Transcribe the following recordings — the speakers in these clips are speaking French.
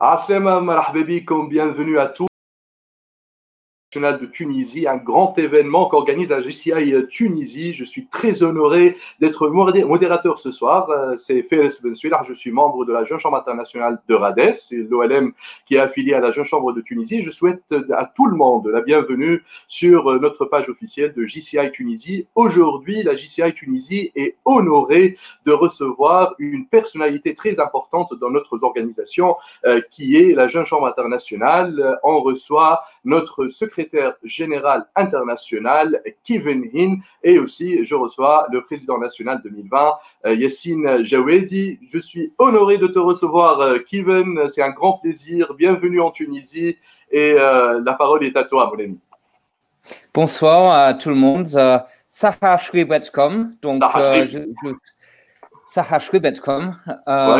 Aslema marhaba bikoum, bienvenue à tous. De Tunisie, un grand événement qu'organise la JCI Tunisie. Je suis très honoré d'être modérateur ce soir. C'est Fares Bensouilar, je suis membre de la Jeune Chambre internationale de Rades, c'est l'OLM qui est affilié à la Jeune Chambre de Tunisie. Je souhaite à tout le monde la bienvenue sur notre page officielle de JCI Tunisie. Aujourd'hui, la JCI Tunisie est honorée de recevoir une personnalité très importante dans notre organisation qui est la Jeune Chambre internationale. On reçoit notre secrétaire général international, Kevin Hin, et aussi je reçois le président national 2020, Yassine Jawedi. Je suis honoré de te recevoir, Kevin. C'est un grand plaisir. Bienvenue en Tunisie et la parole est à toi, mon ami. Bonsoir à tout le monde. Sahashri.com. Donc, Sahashri.com.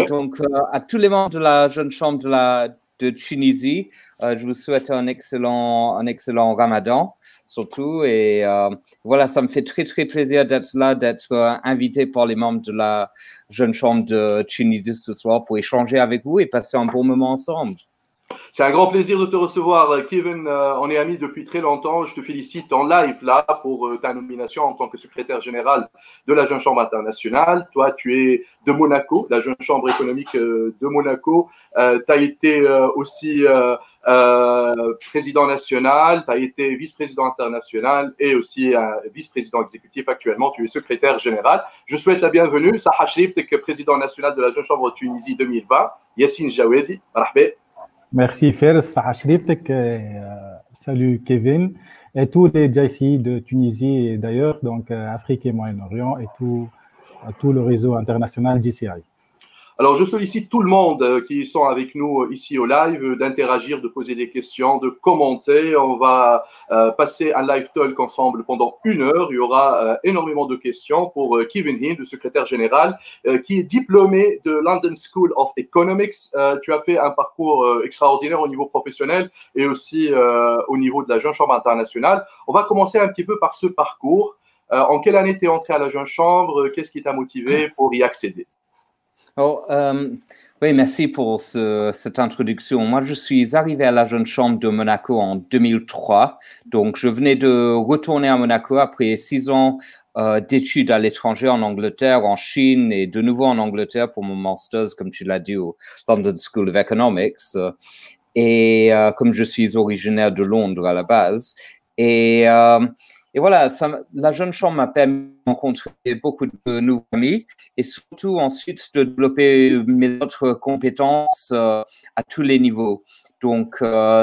Donc, à tous les membres de la Jeune Chambre de Tunisie, je vous souhaite un excellent Ramadan, surtout. Et voilà, ça me fait très, très plaisir d'être là, d'être invité par les membres de la Jeune Chambre de Tunisie ce soir pour échanger avec vous et passer un bon moment ensemble. C'est un grand plaisir de te recevoir, Kevin. On est amis depuis très longtemps. Je te félicite en live là pour ta nomination en tant que secrétaire général de la Jeune Chambre internationale. Toi, tu es de Monaco, la Jeune Chambre économique de Monaco. Tu as été aussi président national, tu as été vice-président international et aussi vice-président exécutif actuellement. Tu es secrétaire général. Je souhaite la bienvenue. Saha Shribtek, président national de la Jeune Chambre de Tunisie 2020. Yassine Jawedi, marhaba. Merci Fares, salut Kevin et tous les JCI de Tunisie et d'ailleurs, donc Afrique et Moyen-Orient et tout le réseau international JCI. Alors, je sollicite tout le monde qui sont avec nous ici au live d'interagir, de poser des questions, de commenter. On va passer un live talk ensemble pendant 1 heure. Il y aura énormément de questions pour Kevin Hin, le secrétaire général, qui est diplômé de London School of Economics. Tu as fait un parcours extraordinaire au niveau professionnel et aussi au niveau de la Jeune Chambre internationale. On va commencer un petit peu par ce parcours. En quelle année tu es entré à la Jeune Chambre? Qu'est-ce qui t'a motivé pour y accéder? Oui, merci pour cette introduction. Moi, je suis arrivé à la Jeune Chambre de Monaco en 2003. Donc, je venais de retourner à Monaco après 6 ans d'études à l'étranger en Angleterre, en Chine et de nouveau en Angleterre pour mon master's, comme tu l'as dit, au London School of Economics. Et comme je suis originaire de Londres à la base. Et voilà, la Jeune Chambre m'a permis de rencontrer beaucoup de nouveaux amis et surtout ensuite de développer mes autres compétences à tous les niveaux. Donc,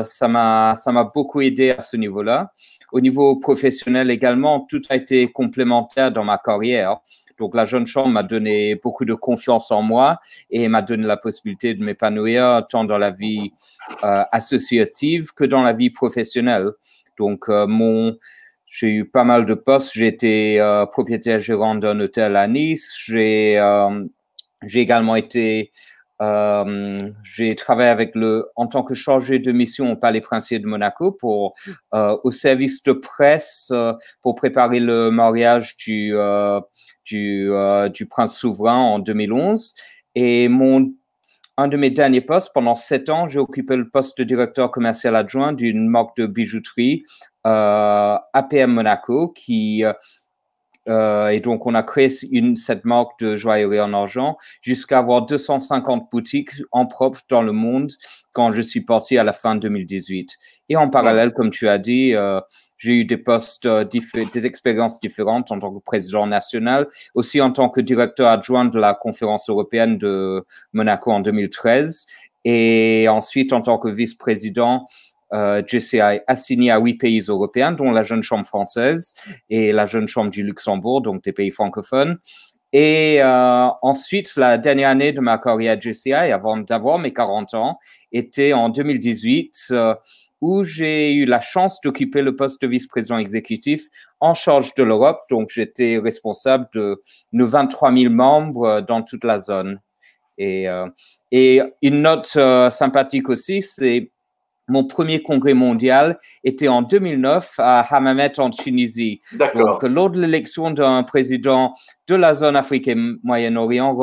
ça m'a beaucoup aidé à ce niveau-là. Au niveau professionnel également, tout a été complémentaire dans ma carrière. Donc, la Jeune Chambre m'a donné beaucoup de confiance en moi et m'a donné la possibilité de m'épanouir tant dans la vie associative que dans la vie professionnelle. Donc, j'ai eu pas mal de postes. J'ai été propriétaire gérant d'un hôtel à Nice. J'ai également été, j'ai travaillé en tant que chargé de mission au Palais Princier de Monaco au service de presse pour préparer le mariage du prince souverain en 2011. Et un de mes derniers postes, pendant 7 ans, j'ai occupé le poste de directeur commercial adjoint d'une marque de bijouterie, APM Monaco, et donc on a créé cette marque de joaillerie en argent jusqu'à avoir 250 boutiques en propre dans le monde quand je suis parti à la fin 2018. Et en parallèle, comme tu as dit, j'ai eu des postes, des expériences différentes en tant que président national, aussi en tant que directeur adjoint de la conférence européenne de Monaco en 2013 et ensuite en tant que vice-président JCI assigné à 8 pays européens, dont la Jeune Chambre française et la Jeune Chambre du Luxembourg, donc des pays francophones. Et ensuite, la dernière année de ma carrière JCI, avant d'avoir mes 40 ans, était en 2018, où j'ai eu la chance d'occuper le poste de vice-président exécutif en charge de l'Europe. Donc, j'étais responsable de nos 23 000 membres dans toute la zone. Et une note sympathique aussi, c'est mon premier congrès mondial était en 2009 à Hammamet en Tunisie. Donc, lors de l'élection d'un président de la zone Afrique et Moyen-Orient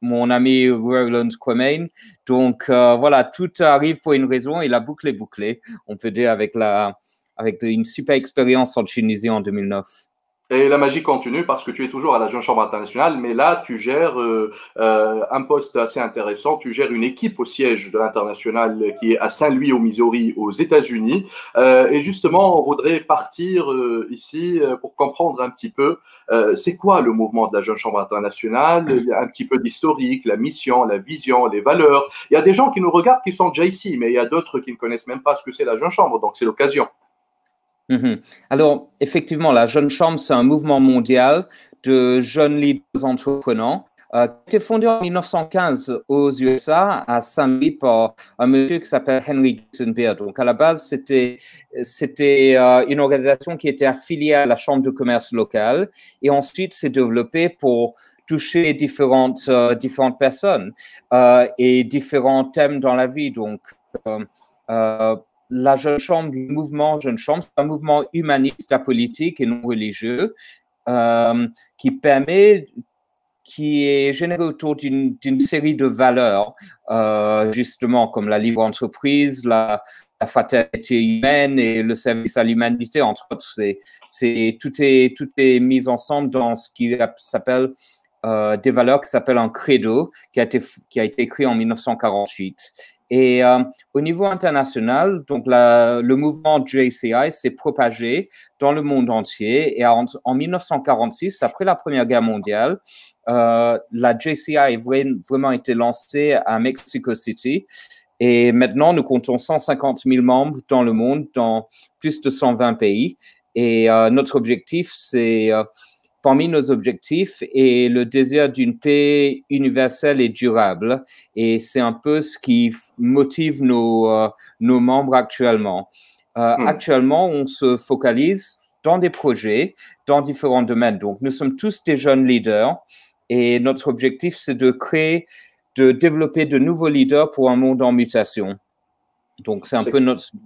mon ami Roland Quamain. Donc, voilà, tout arrive pour une raison et la boucle est bouclée, on peut dire, avec une super expérience en Tunisie en 2009. Et la magie continue parce que tu es toujours à la Jeune Chambre internationale, mais là, tu gères un poste assez intéressant. Tu gères une équipe au siège de l'international qui est à Saint-Louis, au Missouri, aux États-Unis. Et justement, on voudrait partir ici pour comprendre un petit peu c'est quoi le mouvement de la Jeune Chambre internationale, un petit peu d'historique, la mission, la vision, les valeurs. Il y a des gens qui nous regardent qui sont déjà ici, mais il y a d'autres qui ne connaissent même pas ce que c'est la Jeune Chambre, donc c'est l'occasion. Alors, effectivement, la Jeune Chambre, c'est un mouvement mondial de jeunes leaders entrepreneurs qui a été fondé en 1915 aux USA, à Saint-Louis, par un monsieur qui s'appelle Henry Gibson Beer. Donc, à la base, c'était une organisation qui était affiliée à la Chambre de commerce locale et ensuite s'est développée pour toucher différentes personnes et différents thèmes dans la vie. Donc, la Jeune Chambre, le mouvement Jeune Chambre, c'est un mouvement humaniste, apolitique et non religieux qui est généré autour d'une série de valeurs, justement comme la libre entreprise, la fraternité humaine et le service à l'humanité, entre autres. Tout est mis ensemble dans ce qui s'appelle des valeurs qui s'appellent un credo, qui a été écrit en 1948. Et au niveau international, donc le mouvement JCI s'est propagé dans le monde entier. Et en 1946, après la Première Guerre mondiale, la JCI a vraiment été lancée à Mexico City. Et maintenant, nous comptons 150 000 membres dans le monde, dans plus de 120 pays. Et notre objectif, parmi nos objectifs est le désir d'une paix universelle et durable. Et c'est un peu ce qui motive nos membres actuellement. Actuellement, on se focalise dans des projets, dans différents domaines. Donc, nous sommes tous des jeunes leaders et notre objectif, c'est de développer de nouveaux leaders pour un monde en mutation. Donc, c'est un peu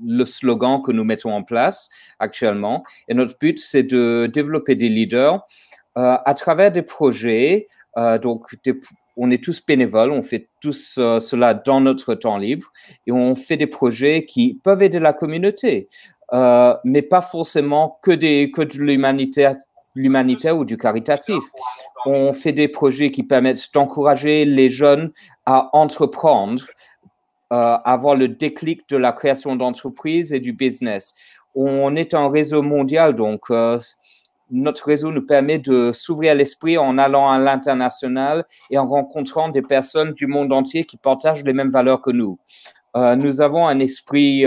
le slogan que nous mettons en place actuellement. Et notre but, c'est de développer des leaders à travers des projets. On est tous bénévoles, on fait tous cela dans notre temps libre et on fait des projets qui peuvent aider la communauté, mais pas forcément que de l'humanitaire ou du caritatif. On fait des projets qui permettent d'encourager les jeunes à entreprendre, avoir le déclic de la création d'entreprises et du business. On est un réseau mondial, donc notre réseau nous permet de s'ouvrir l'esprit en allant à l'international et en rencontrant des personnes du monde entier qui partagent les mêmes valeurs que nous. Nous avons un esprit,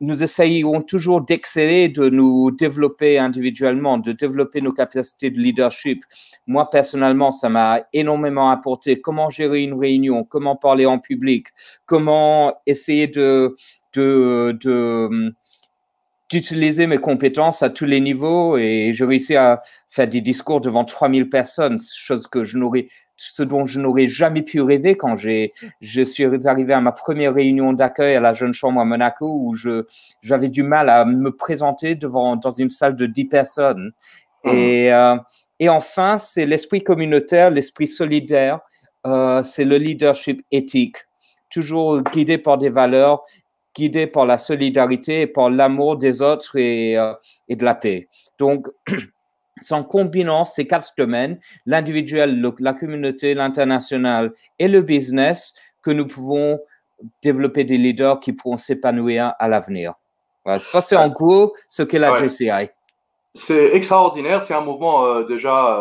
nous essayons toujours d'exceller, de nous développer individuellement, de développer nos capacités de leadership. Moi, personnellement, ça m'a énormément apporté. Comment gérer une réunion, comment parler en public, comment essayer d'utiliser mes compétences à tous les niveaux et j'ai réussi à faire des discours devant 3000 personnes, ce dont je n'aurais jamais pu rêver quand je suis arrivé à ma première réunion d'accueil à la Jeune Chambre à Monaco où j'avais du mal à me présenter dans une salle de 10 personnes. Et enfin, c'est l'esprit communautaire, l'esprit solidaire, c'est le leadership éthique, toujours guidé par des valeurs, guidé par la solidarité et par l'amour des autres et de la paix. Donc, c'est en combinant ces 4 domaines, l'individuel, la communauté, l'international et le business, que nous pouvons développer des leaders qui pourront s'épanouir à l'avenir. Voilà, ça, c'est en gros ce qu'est la JCI. C'est extraordinaire, c'est un mouvement déjà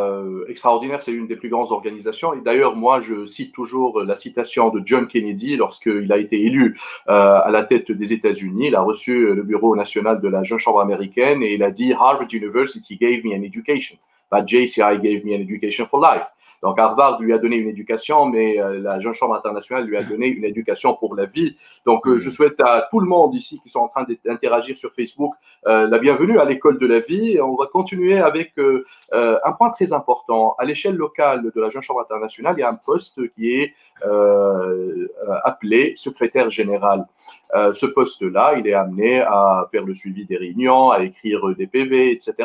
extraordinaire, c'est une des plus grandes organisations. Et d'ailleurs, moi, je cite toujours la citation de John Kennedy lorsqu'il a été élu à la tête des États-Unis. Il a reçu le bureau national de la Jeune Chambre américaine et il a dit « Harvard University gave me an education, but JCI gave me an education for life ». Donc Harvard lui a donné une éducation, mais la Jeune Chambre internationale lui a donné une éducation pour la vie. Donc je souhaite à tout le monde ici qui sont en train d'interagir sur Facebook la bienvenue à l'école de la vie. Et on va continuer avec un point très important. À l'échelle locale de la Jeune Chambre internationale, il y a un poste qui est appelé secrétaire général. Ce poste-là, il est amené à faire le suivi des réunions, à écrire des PV, etc.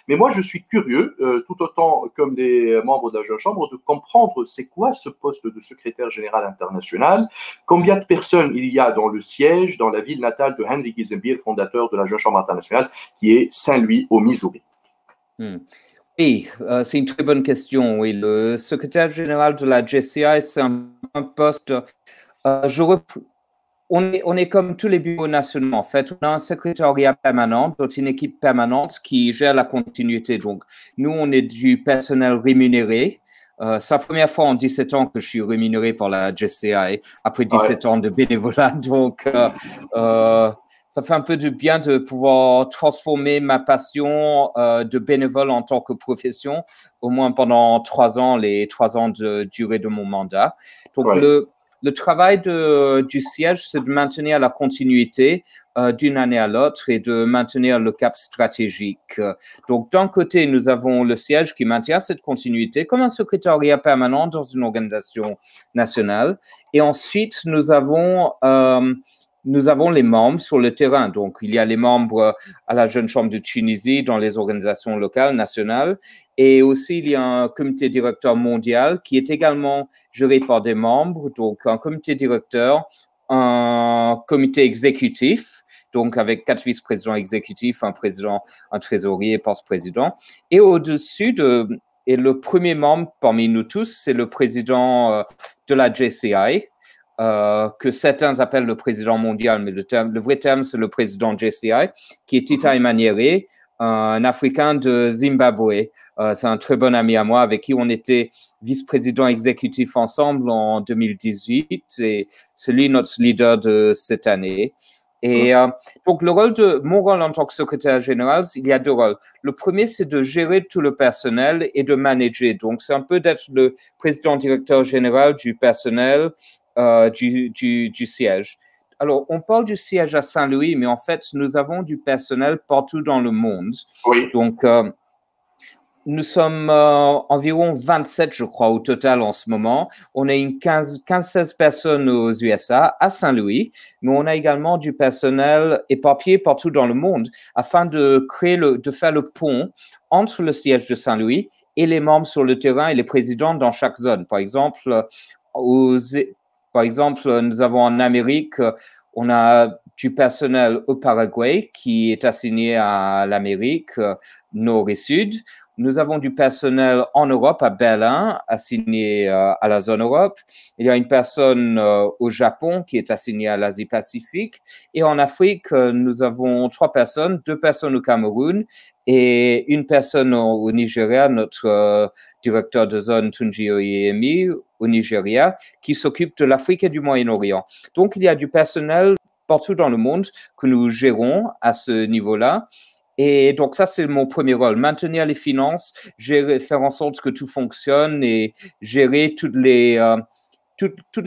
Mais moi, je suis curieux, tout autant comme les membres de la Jeune Chambre, de comprendre c'est quoi ce poste de secrétaire général international, combien de personnes il y a dans le siège, dans la ville natale de Henry Gizembier, fondateur de la Jeune Chambre internationale, qui est Saint-Louis, au Missouri. Oui, c'est une très bonne question. Oui, le secrétaire général de la JCI, c'est un poste... On est comme tous les bureaux nationaux, en fait. On a un secrétariat permanent, donc une équipe permanente qui gère la continuité. Donc, nous, on est du personnel rémunéré. C'est la première fois en 17 ans que je suis rémunéré par la JCI, après 17 ans de bénévolat. Donc, ça fait un peu du bien de pouvoir transformer ma passion de bénévole en tant que profession, au moins pendant 3 ans, les 3 ans de durée de mon mandat. Donc, le travail du siège, c'est de maintenir la continuité d'une année à l'autre et de maintenir le cap stratégique. Donc, d'un côté, nous avons le siège qui maintient cette continuité comme un secrétariat permanent dans une organisation nationale. Et ensuite, nous avons les membres sur le terrain. Donc, il y a les membres à la Jeune Chambre de Tunisie dans les organisations locales, nationales. Et aussi, il y a un comité directeur mondial qui est également géré par des membres. Donc, un comité directeur, un comité exécutif, donc avec 4 vice-présidents exécutifs, un président, un trésorier, vice-président. Et au-dessus et le premier membre parmi nous tous, c'est le président de la JCI, que certains appellent le président mondial, mais le vrai terme, c'est le président JCI, qui est Tita Emaniere, un Africain de Zimbabwe. C'est un très bon ami à moi avec qui on était vice-président exécutif ensemble en 2018 et c'est lui notre leader de cette année. Et donc, mon rôle en tant que secrétaire général, il y a 2 rôles. Le premier, c'est de gérer tout le personnel et de manager. Donc, c'est un peu d'être le président-directeur général du personnel du siège. Alors, on parle du siège à Saint-Louis, mais en fait, nous avons du personnel partout dans le monde. Oui. Donc, nous sommes environ 27, je crois, au total en ce moment. On a une 15-16 personnes aux USA, à Saint-Louis, mais on a également du personnel éparpillé partout dans le monde afin de faire le pont entre le siège de Saint-Louis et les membres sur le terrain et les présidents dans chaque zone. Par exemple, nous avons en Amérique, on a du personnel au Paraguay qui est assigné à l'Amérique nord et sud. Nous avons du personnel en Europe, à Berlin, assigné à la zone Europe. Il y a une personne au Japon qui est assignée à l'Asie-Pacifique. Et en Afrique, nous avons 3 personnes, 2 personnes au Cameroun et une personne au Nigeria, notre directeur de zone Tunji Oyemi au Nigeria, qui s'occupe de l'Afrique et du Moyen-Orient. Donc, il y a du personnel partout dans le monde que nous gérons à ce niveau-là. Et donc, ça, c'est mon premier rôle, maintenir les finances, faire en sorte que tout fonctionne et gérer toutes les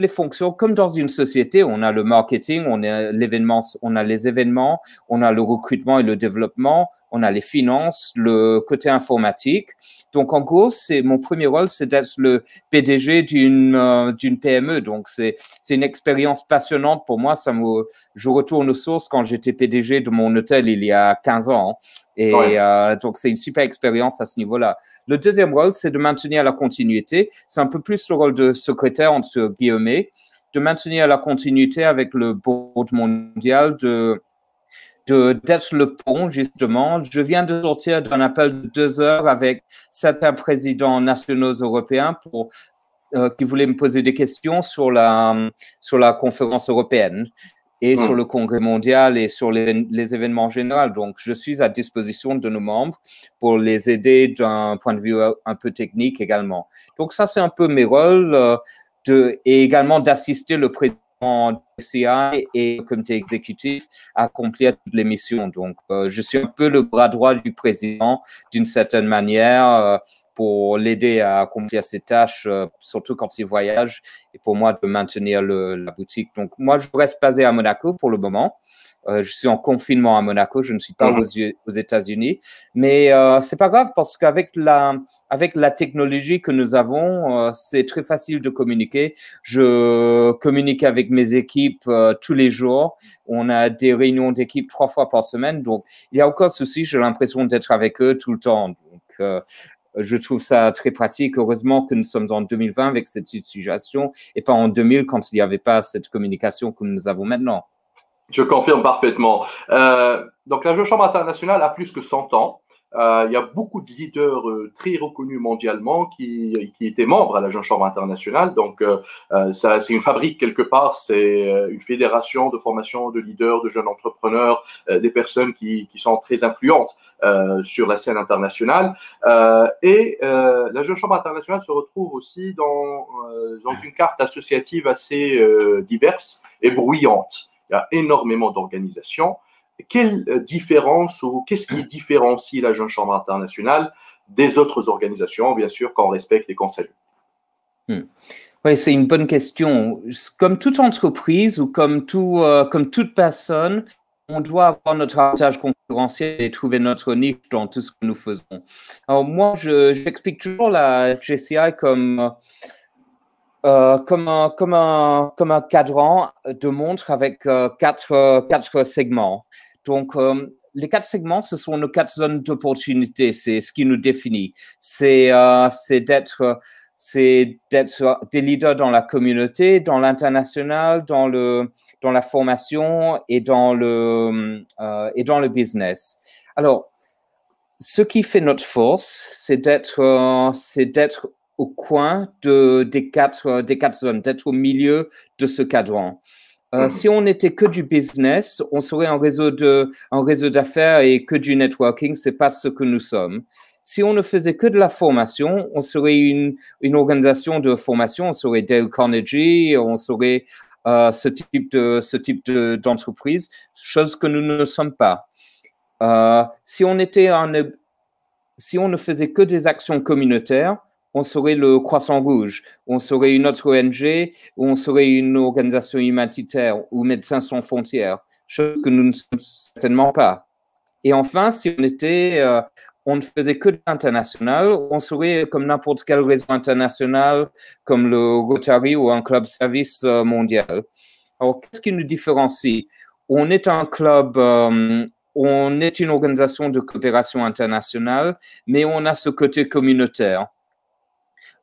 fonctions. Comme dans une société, on a le marketing, on a les événements, on a le recrutement et le développement, on a les finances, le côté informatique. Donc, en gros, mon premier rôle, c'est d'être le PDG d'une PME. Donc, c'est une expérience passionnante pour moi. Je retourne aux sources quand j'étais PDG de mon hôtel il y a 15 ans. Et donc, c'est une super expérience à ce niveau-là. Le deuxième rôle, c'est de maintenir la continuité. C'est un peu plus le rôle de secrétaire, entre guillemets, de maintenir la continuité avec le board mondial, d'être le pont, justement. Je viens de sortir d'un appel de 2 heures avec certains présidents nationaux européens qui voulaient me poser des questions sur la conférence européenne et sur le congrès mondial et sur les événements généraux. Donc, je suis à disposition de nos membres pour les aider d'un point de vue un peu technique également. Donc, ça, c'est un peu mes rôles et également d'assister le président du CI et le comité exécutif à accomplir toutes les missions. Donc, je suis un peu le bras droit du président d'une certaine manière pour l'aider à accomplir ses tâches, surtout quand il voyage, et pour moi de maintenir la boutique. Donc, moi, je reste basé à Monaco pour le moment. Je suis en confinement à Monaco, je ne suis pas aux États-Unis, mais c'est pas grave parce qu'avec la technologie que nous avons, c'est très facile de communiquer. Je communique avec mes équipes tous les jours. On a des réunions d'équipe 3 fois par semaine, donc il n'y a aucun souci. J'ai l'impression d'être avec eux tout le temps. Donc, je trouve ça très pratique. Heureusement que nous sommes en 2020 avec cette situation et pas en 2000 quand il n'y avait pas cette communication que nous avons maintenant. Je confirme parfaitement. Donc, la Jeune Chambre internationale a plus que 100 ans. Il y a beaucoup de leaders très reconnus mondialement qui étaient membres à la Jeune Chambre internationale. Donc, c'est une fabrique quelque part, c'est une fédération de formation de leaders, de jeunes entrepreneurs, des personnes qui sont très influentes sur la scène internationale. La Jeune Chambre internationale se retrouve aussi dans une carte associative assez diverse et bruyante. Il y a énormément d'organisations. Quelle différence ou qu'est-ce qui différencie la Jeune Chambre internationale des autres organisations, bien sûr, qu'on respecte et qu'on salue? Oui, c'est une bonne question. Comme toute entreprise ou comme toute personne, on doit avoir notre avantage concurrentiel et trouver notre niche dans tout ce que nous faisons. Alors moi, j'explique toujours la JCI comme un cadran de montre avec quatre segments. Donc, les 4 segments, ce sont nos 4 zones d'opportunité. C'est ce qui nous définit. C'est d'être des leaders dans la communauté, dans l'international, dans la formation et dans le business. Alors, ce qui fait notre force, c'est d'être au coin des quatre zones, d'être au milieu de ce cadran. Si on n'était que du business, on serait un réseau d'affaires et que du networking, c'est pas ce que nous sommes. Si on ne faisait que de la formation, on serait une organisation de formation, on serait Dale Carnegie, on serait ce type d'entreprise, chose que nous ne sommes pas. Si on ne faisait que des actions communautaires, on serait le Croissant Rouge, on serait une autre ONG, ou on serait une organisation humanitaire ou Médecins sans frontières, chose que nous ne sommes certainement pas. Et enfin, si on ne faisait que de l'international, on serait comme n'importe quel réseau international, comme le Rotary ou un club service mondial. Alors, qu'est-ce qui nous différencie? On est un club, on est une organisation de coopération internationale, mais on a ce côté communautaire.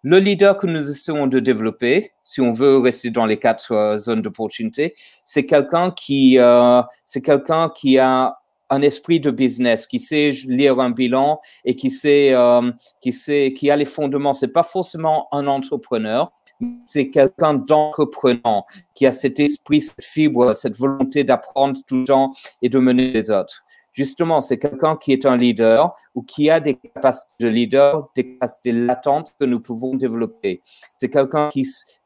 Le leader que nous essayons de développer, si on veut rester dans les 4 zones d'opportunité, c'est quelqu'un qui a un esprit de business, qui sait lire un bilan et qui a les fondements. C'est pas forcément un entrepreneur, c'est quelqu'un d'entreprenant qui a cet esprit, cette fibre, cette volonté d'apprendre tout le temps et de mener les autres. Justement, c'est quelqu'un qui est un leader ou qui a des capacités de leader, des capacités latentes que nous pouvons développer. C'est quelqu'un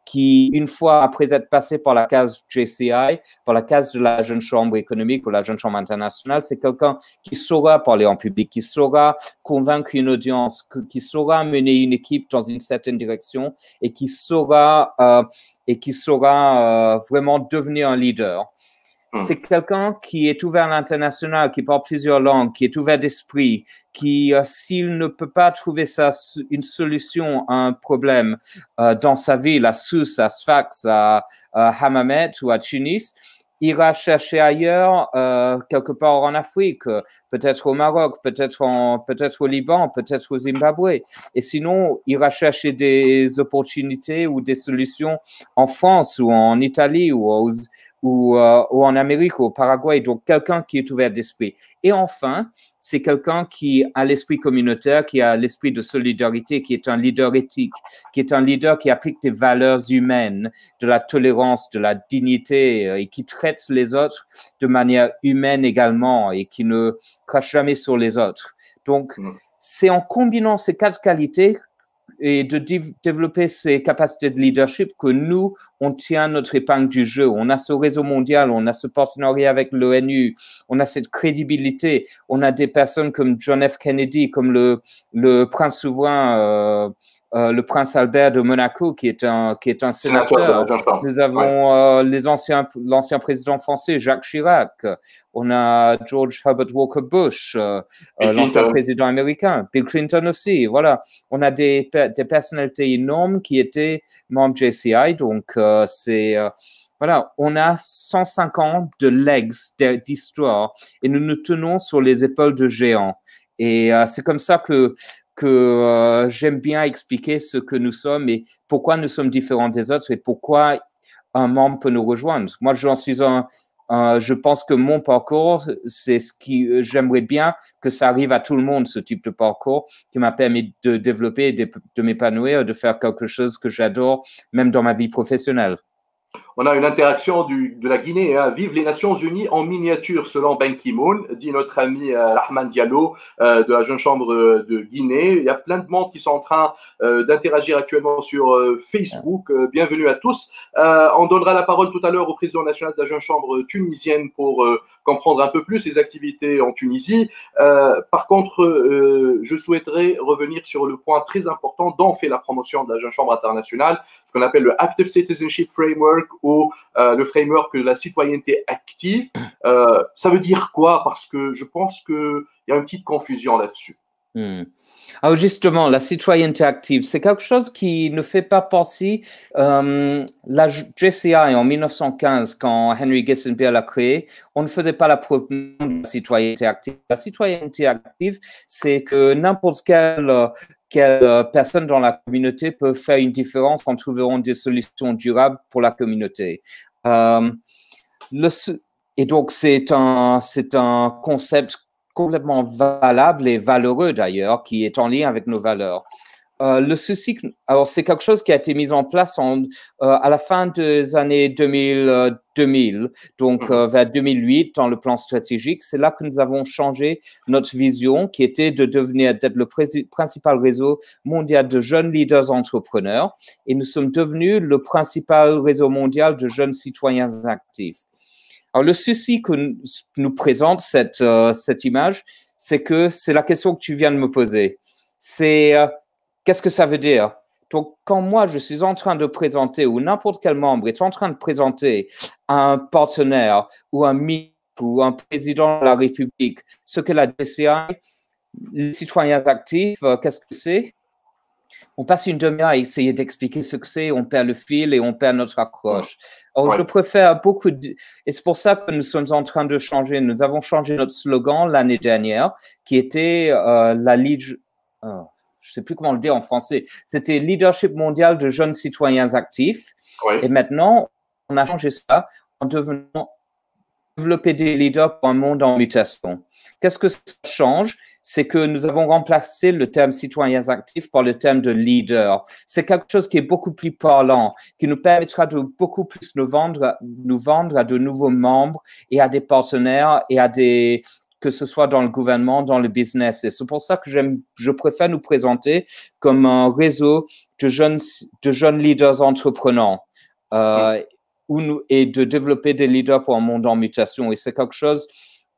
qui, une fois après être passé par la case JCI, par la case de la Jeune Chambre économique ou la Jeune Chambre internationale, c'est quelqu'un qui saura parler en public, qui saura convaincre une audience, qui saura mener une équipe dans une certaine direction et qui saura vraiment devenir un leader. C'est quelqu'un qui est ouvert à l'international, qui parle plusieurs langues, qui est ouvert d'esprit, qui, s'il ne peut pas trouver une solution à un problème dans sa ville, à Sousse, à Sfax, à Hammamet ou à Tunis, ira chercher ailleurs, quelque part en Afrique, peut-être au Maroc, peut-être au Liban, peut-être au Zimbabwe. Et sinon, ira chercher des opportunités ou des solutions en France ou en Italie ou en Amérique, au Paraguay, donc quelqu'un qui est ouvert d'esprit. Et enfin, c'est quelqu'un qui a l'esprit communautaire, qui a l'esprit de solidarité, qui est un leader éthique, qui est un leader qui applique des valeurs humaines, de la tolérance, de la dignité, et qui traite les autres de manière humaine également et qui ne crache jamais sur les autres. Donc, c'est en combinant ces 4 qualités et de développer ces capacités de leadership que nous, on tient notre épingle du jeu. On a ce réseau mondial, on a ce partenariat avec l'ONU, on a cette crédibilité, on a des personnes comme John F. Kennedy, comme le prince souverain le prince Albert de Monaco, qui est un sénateur. Nous avons l'ancien président français, Jacques Chirac. On a George Herbert Walker Bush, l'ancien président américain. Bill Clinton aussi. Voilà. On a des personnalités énormes qui étaient membres JCI. Donc, voilà, on a 105 ans de legs, d'histoire, et nous nous tenons sur les épaules de géants. Et c'est comme ça que j'aime bien expliquer ce que nous sommes et pourquoi nous sommes différents des autres et pourquoi un membre peut nous rejoindre. Moi, j'en suis je pense que mon parcours, c'est ce qui j'aimerais bien que ça arrive à tout le monde, ce type de parcours qui m'a permis de développer, de m'épanouir, de faire quelque chose que j'adore, même dans ma vie professionnelle. On a une interaction de la Guinée. Hein. Vive les Nations Unies en miniature, selon Ban Ki-moon, dit notre ami Rahman Diallo de la Jeune Chambre de Guinée. Il y a plein de monde qui sont en train d'interagir actuellement sur Facebook. Bienvenue à tous. On donnera la parole tout à l'heure au président national de la Jeune Chambre tunisienne pour comprendre un peu plus les activités en Tunisie. Par contre, je souhaiterais revenir sur le point très important dont fait la promotion de la Jeune Chambre internationale, ce qu'on appelle le Active Citizenship Framework ou le framework de la citoyenneté active. Ça veut dire quoi? Parce que je pense qu'il y a une petite confusion là-dessus. Alors justement, la citoyenneté active, c'est quelque chose qui ne fait pas penser. La JCI en 1915, quand Henry Kissinger l'a créé, on ne faisait pas la promotion de la citoyenneté active. La citoyenneté active, c'est que n'importe quelle personne dans la communauté peut faire une différence en trouvant des solutions durables pour la communauté. Et donc, c'est un concept complètement valable et valeureux d'ailleurs, qui est en lien avec nos valeurs. Le souci, alors c'est quelque chose qui a été mis en place à la fin des années 2000, donc vers 2008 dans le plan stratégique. C'est là que nous avons changé notre vision, qui était d'être le principal réseau mondial de jeunes leaders entrepreneurs, et nous sommes devenus le principal réseau mondial de jeunes citoyens actifs. Alors, le souci que nous présente cette image, c'est que c'est la question que tu viens de me poser. C'est qu'est-ce que ça veut dire? Donc, quand moi, je suis en train de présenter, ou n'importe quel membre est en train de présenter à un partenaire ou un ministre ou un président de la République ce que la DCI, les citoyens actifs, qu'est-ce que c'est? On passe une demi-heure à essayer d'expliquer ce que c'est, on perd le fil et on perd notre accroche. Alors, je préfère et c'est pour ça que nous sommes en train de changer. Nous avons changé notre slogan l'année dernière, qui était je sais plus comment le dire en français. C'était Leadership mondial de jeunes citoyens actifs. Et maintenant, on a changé ça en devenant développer des leaders pour un monde en mutation. Qu'est-ce que ça change? C'est que nous avons remplacé le terme citoyens actifs par le terme de leader. C'est quelque chose qui est beaucoup plus parlant, qui nous permettra de beaucoup plus nous vendre à de nouveaux membres et à des partenaires et que ce soit dans le gouvernement, dans le business. Et c'est pour ça que je préfère nous présenter comme un réseau de jeunes leaders entreprenants. Et de développer des leaders pour un monde en mutation. Et c'est quelque chose,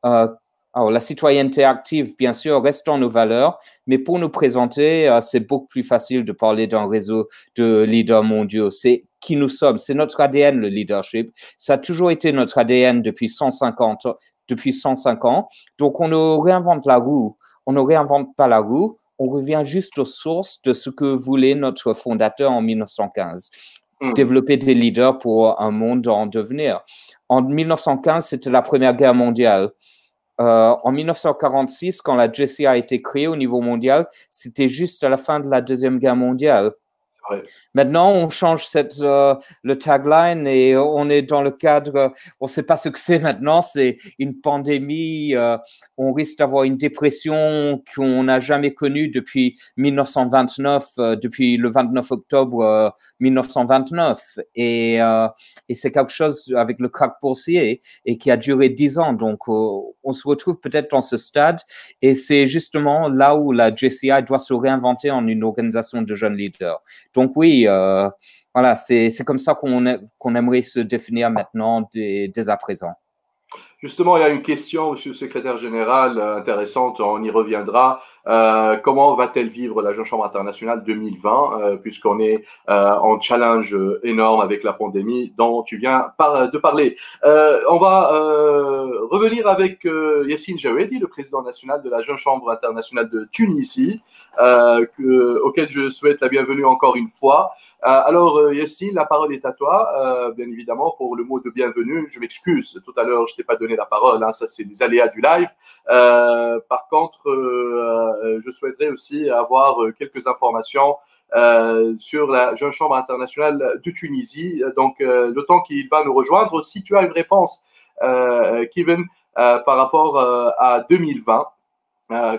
alors la citoyenneté active, bien sûr, reste dans nos valeurs, mais pour nous présenter, c'est beaucoup plus facile de parler d'un réseau de leaders mondiaux. C'est qui nous sommes, c'est notre ADN, le leadership. Ça a toujours été notre ADN depuis 105 ans. Donc, on ne réinvente la roue. On ne réinvente pas la roue. On revient juste aux sources de ce que voulait notre fondateur en 1915. Développer des leaders pour un monde en devenir. En 1915, c'était la Première Guerre mondiale. En 1946, quand la JCI a été créée au niveau mondial, c'était juste à la fin de la Deuxième Guerre mondiale. Maintenant, on change le tagline et on est dans le cadre, on ne sait pas ce que c'est maintenant, c'est une pandémie, on risque d'avoir une dépression qu'on n'a jamais connue depuis 1929, depuis le 29 octobre 1929. Et c'est quelque chose avec le krach boursier et qui a duré 10 ans. Donc, on se retrouve peut-être dans ce stade et c'est justement là où la JCI doit se réinventer en une organisation de jeunes leaders. Donc oui, voilà, c'est comme ça qu'on aimerait se définir maintenant dès à présent. Justement, il y a une question, Monsieur le Secrétaire Général, intéressante, on y reviendra. Comment va-t-elle vivre la Jeune Chambre internationale 2020, puisqu'on est en challenge énorme avec la pandémie dont tu viens de parler. On va revenir avec Yassine Jawedi, le président national de la Jeune Chambre internationale de Tunisie, auquel je souhaite la bienvenue encore une fois. Alors, Yassine, la parole est à toi, bien évidemment, pour le mot de bienvenue. Je m'excuse, tout à l'heure, je ne t'ai pas donné la parole, hein, ça c'est des aléas du live. Par contre, je souhaiterais aussi avoir quelques informations sur la Jeune Chambre internationale de Tunisie. Donc, le temps qu'il va nous rejoindre, si tu as une réponse, Kevin, par rapport à 2020,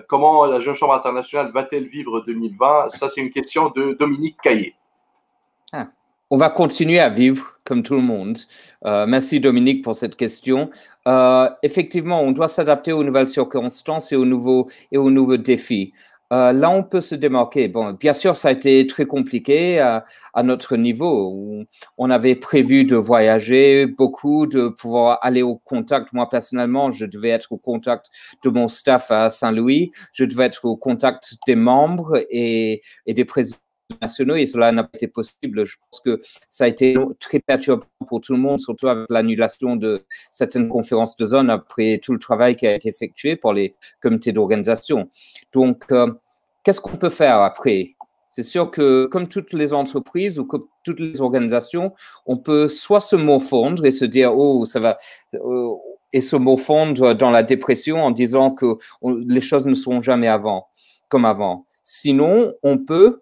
comment la Jeune Chambre internationale va-t-elle vivre 2020? Ça, c'est une question de Dominique Caillé. On va continuer à vivre comme tout le monde. Merci Dominique pour cette question. Effectivement, on doit s'adapter aux nouvelles circonstances et aux nouveaux défis. Là, on peut se démarquer. Bon, bien sûr, ça a été très compliqué à notre niveau. On avait prévu de voyager beaucoup, de pouvoir aller au contact. Moi, personnellement, je devais être au contact de mon staff à Saint-Louis. Je devais être au contact des membres et des présidents nationaux, et cela n'a pas été possible. Je pense que ça a été très perturbant pour tout le monde, surtout avec l'annulation de certaines conférences de zone après tout le travail qui a été effectué par les comités d'organisation. Donc, qu'est-ce qu'on peut faire après? C'est sûr que, comme toutes les entreprises ou comme toutes les organisations, on peut soit se morfondre et se dire « Oh, ça va… et se morfondre dans la dépression en disant que les choses ne seront jamais comme avant. Sinon, on peut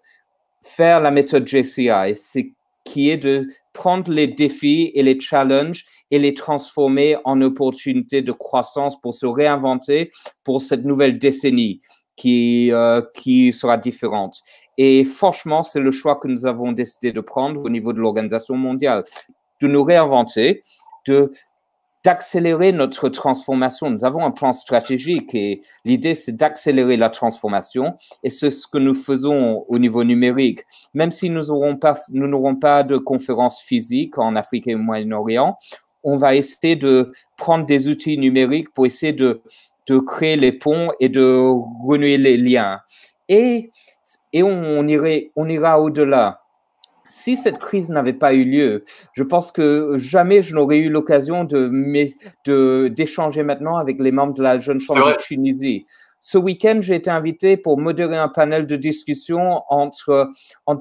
faire la méthode JCI, qui est de prendre les défis et les challenges et les transformer en opportunités de croissance pour se réinventer pour cette nouvelle décennie qui sera différente. Et franchement, c'est le choix que nous avons décidé de prendre au niveau de l'Organisation mondiale, de nous réinventer, d'accélérer notre transformation. Nous avons un plan stratégique et l'idée, c'est d'accélérer la transformation, et c'est ce que nous faisons au niveau numérique. Même si nous n'aurons pas de conférences physiques en Afrique et au Moyen-Orient, on va essayer de prendre des outils numériques pour essayer de créer les ponts et de renouer les liens. Et on ira au-delà. Si cette crise n'avait pas eu lieu, je pense que jamais je n'aurais eu l'occasion d'échanger maintenant avec les membres de la Jeune Chambre de Tunisie. Ce week-end, j'ai été invité pour modérer un panel de discussion entre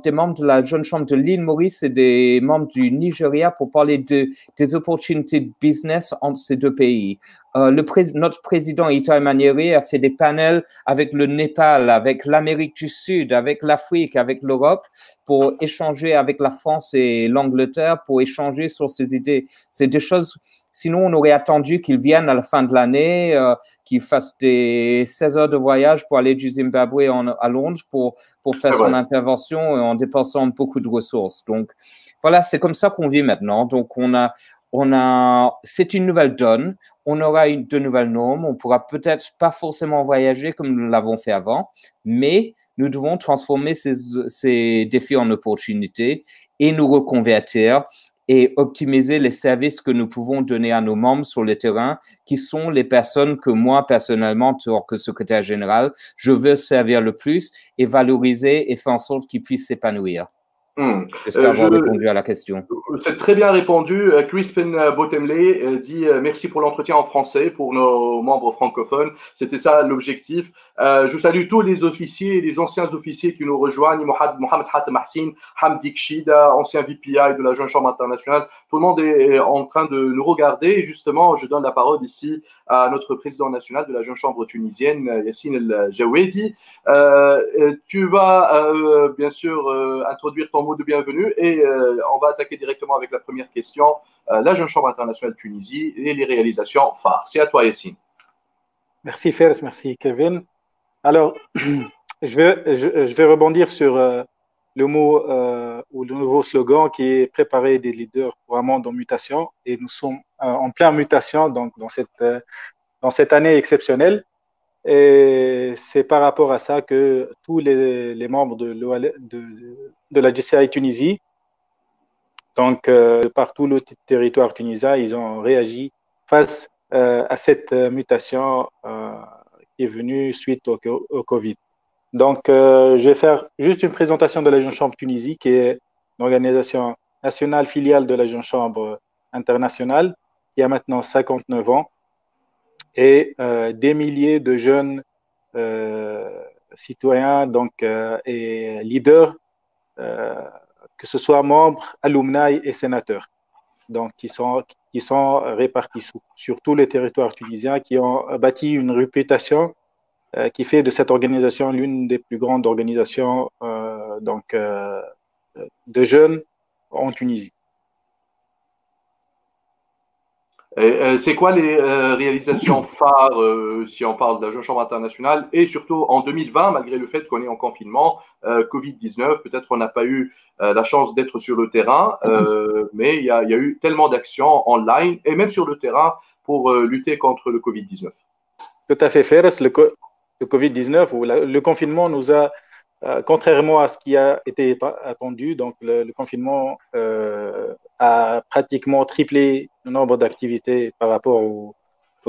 des membres de la Jeune Chambre de l'île Maurice et des membres du Nigeria pour parler des opportunités de business entre ces deux pays. Notre président Itai Maniere a fait des panels avec le Népal, avec l'Amérique du Sud, avec l'Afrique, avec l'Europe, pour échanger avec la France et l'Angleterre, pour échanger sur ces idées. C'est des choses… Sinon, on aurait attendu qu'il vienne à la fin de l'année, qu'il fasse des 16 heures de voyage pour aller du Zimbabwe à Londres pour faire son intervention en dépensant beaucoup de ressources. Donc, voilà, c'est comme ça qu'on vit maintenant. Donc, c'est une nouvelle donne. On aura de nouvelles normes. On pourra peut-être pas forcément voyager comme nous l'avons fait avant, mais nous devons transformer ces défis en opportunités et nous reconvertir et optimiser les services que nous pouvons donner à nos membres sur le terrain, qui sont les personnes que moi, personnellement, en tant que secrétaire général, je veux servir le plus et valoriser et faire en sorte qu'ils puissent s'épanouir. J'espère avoir répondu à la question. C'est très bien répondu. Crispin Bottomley dit merci pour l'entretien en français pour nos membres francophones. C'était ça l'objectif. Je salue tous les officiers et les anciens officiers qui nous rejoignent. Mohamed Hatem Mahsin, Hamdi Kshida, ancien VPI de la Jeune Chambre internationale. Tout le monde est en train de nous regarder. Et justement, je donne la parole ici à notre président national de la Jeune Chambre tunisienne, Yassine El Jawedi. Tu vas bien sûr introduire ton mot de bienvenue et on va attaquer directement avec la première question. La Jeune Chambre internationale de Tunisie et les réalisations phares. C'est à toi, Yassine. Merci, Fers. Merci, Kevin. Alors, je vais rebondir sur le mot ou le nouveau slogan qui est préparer des leaders pour un monde en mutation. Et nous sommes en pleine mutation donc, dans cette année exceptionnelle. Et c'est par rapport à ça que tous les membres de la JCI Tunisie, donc par tout le territoire tunisien, ils ont réagi face à cette mutation qui est venue suite au Covid. Donc, je vais faire juste une présentation de la Jeune Chambre Tunisie, qui est une organisation nationale filiale de la Jeune Chambre internationale, qui a maintenant 59 ans, et des milliers de jeunes citoyens et leaders, que ce soit membres, alumni et sénateurs, donc qui sont répartis sur tout le territoire tunisien, qui ont bâti une réputation qui fait de cette organisation l'une des plus grandes organisations de jeunes en Tunisie. C'est quoi les réalisations phares, si on parle de la Jeune Chambre internationale, et surtout en 2020, malgré le fait qu'on est en confinement, Covid-19, peut-être on n'a pas eu la chance d'être sur le terrain, mais il y a eu tellement d'actions online et même sur le terrain pour lutter contre le Covid-19. Tout à fait, Fares. Le Covid-19 ou le confinement nous a, contrairement à ce qui a été attendu, donc le confinement a pratiquement triplé le nombre d'activités par rapport aux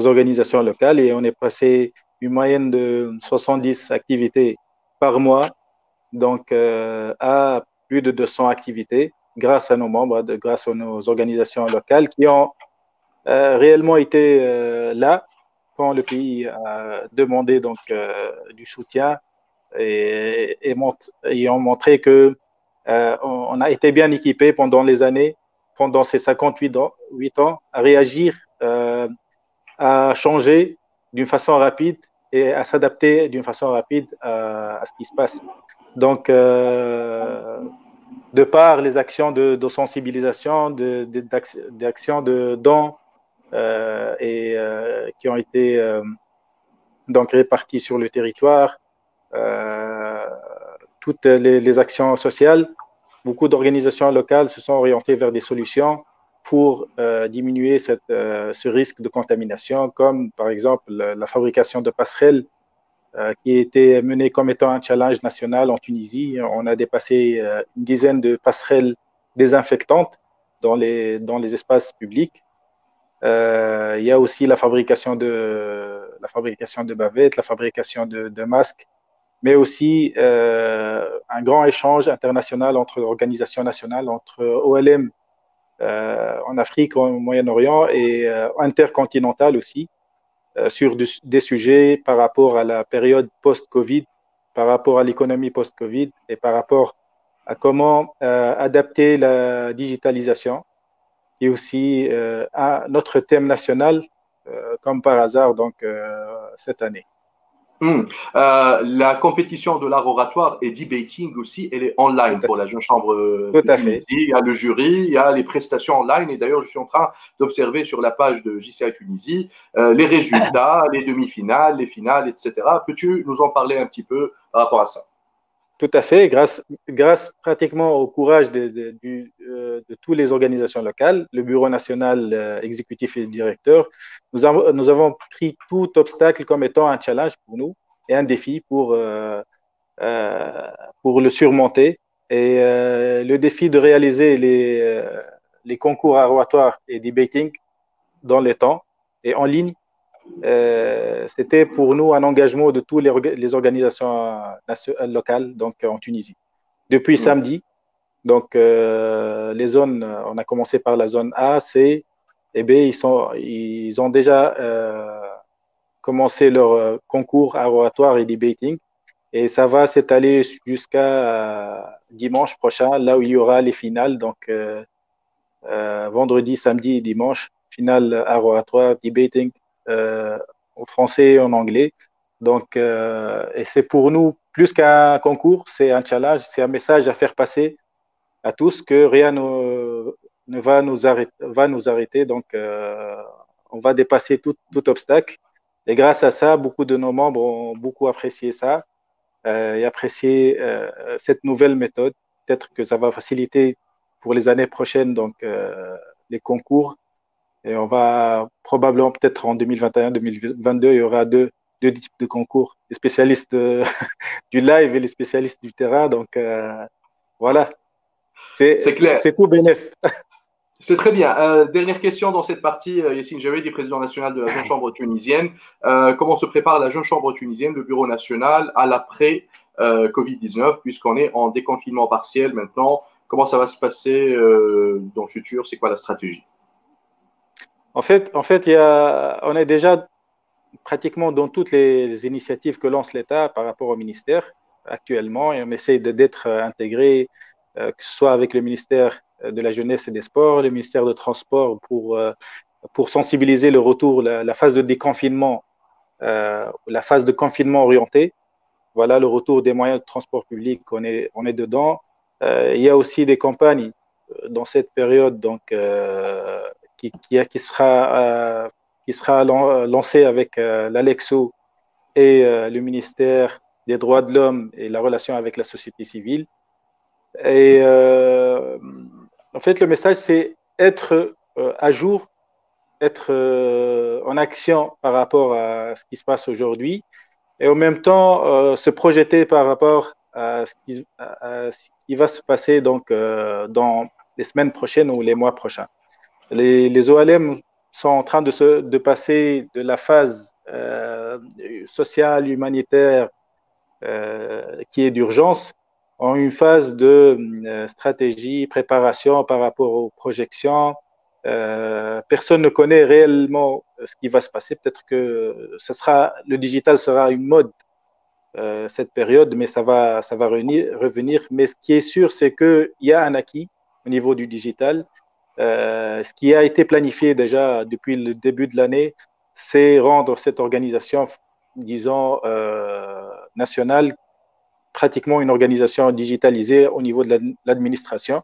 organisations locales, et on est passé une moyenne de 70 activités par mois, donc à plus de 200 activités grâce à nos membres, grâce à nos organisations locales qui ont réellement été là quand le pays a demandé du soutien et ont montré que on a été bien équipé pendant les années, pendant ces 58 ans, 8 ans, à réagir, à changer d'une façon rapide et à s'adapter d'une façon rapide à ce qui se passe. Donc, de par les actions de sensibilisation, d'actions de dons qui ont été donc réparties sur le territoire, toutes les actions sociales, beaucoup d'organisations locales se sont orientées vers des solutions pour diminuer ce risque de contamination, comme par exemple la fabrication de passerelles qui a été menée comme étant un challenge national en Tunisie. On a dépassé une dizaine de passerelles désinfectantes dans les espaces publics. Il y a aussi la fabrication de bavettes, la fabrication de masques, mais aussi un grand échange international entre organisations nationales, entre OLM en Afrique, au Moyen-Orient, et intercontinental aussi, sur des sujets par rapport à la période post-Covid, par rapport à l'économie post-Covid et par rapport à comment adapter la digitalisation, et aussi notre thème national, comme par hasard, cette année. La compétition de l'art oratoire et debating aussi, elle est online pour la Jeune Chambre de Tunisie. Il y a le jury, il y a les prestations online. Et d'ailleurs, je suis en train d'observer sur la page de JCI Tunisie les résultats, les demi-finales, les finales, etc. Peux-tu nous en parler un petit peu par rapport à ça? Tout à fait, grâce pratiquement au courage de toutes les organisations locales, le Bureau national exécutif et directeur, nous avons pris tout obstacle comme étant un challenge pour nous et un défi pour le surmonter. Et le défi de réaliser les concours oratoires et debating dans les temps et en ligne, c'était pour nous un engagement de toutes les organisations locales en Tunisie. Depuis samedi, les zones, on a commencé par la zone A, C et B, ils ont déjà commencé leur concours oratoire et debating, et ça va s'étaler jusqu'à dimanche prochain, là où il y aura les finales, vendredi, samedi et dimanche, finale oratoire, debating, en français et en anglais. Et c'est pour nous, plus qu'un concours, c'est un challenge, c'est un message à faire passer à tous que rien ne va nous arrêter. On va dépasser tout obstacle. Et grâce à ça, beaucoup de nos membres ont beaucoup apprécié ça et apprécié cette nouvelle méthode. Peut-être que ça va faciliter pour les années prochaines les concours. Et on va probablement, peut-être en 2021-2022, il y aura deux types de concours, les spécialistes du live et les spécialistes du terrain. Voilà, c'est tout bénéf. C'est très bien. Dernière question dans cette partie, Yassine Jawedi, président national de la Jeune Chambre tunisienne. Comment se prépare la Jeune Chambre tunisienne, le bureau national, à l'après Covid-19, puisqu'on est en déconfinement partiel maintenant? Comment ça va se passer dans le futur? C'est quoi la stratégie? En fait, on est déjà pratiquement dans toutes les initiatives que lance l'État par rapport au ministère actuellement, et on essaie d'être intégré, que ce soit avec le ministère de la Jeunesse et des Sports, le ministère de Transport pour sensibiliser le retour, la phase de déconfinement, la phase de confinement orienté. Voilà, le retour des moyens de transport public, on est dedans. Il y a aussi des campagnes dans cette période donc, qui sera lancée avec l'Alexo et le ministère des Droits de l'Homme et la relation avec la société civile. Et en fait, le message, c'est être à jour, être en action par rapport à ce qui se passe aujourd'hui et en même temps se projeter par rapport à ce qui va se passer donc, dans les semaines prochaines ou les mois prochains. Les OLM sont en train de passer de la phase sociale, humanitaire, qui est d'urgence, en une phase de stratégie, préparation par rapport aux projections. Personne ne connaît réellement ce qui va se passer. Peut-être que le digital sera une mode cette période, mais ça va revenir. Mais ce qui est sûr, c'est qu'il y a un acquis au niveau du digital. Ce qui a été planifié déjà depuis le début de l'année, c'est rendre cette organisation, disons, nationale, pratiquement une organisation digitalisée au niveau de l'administration.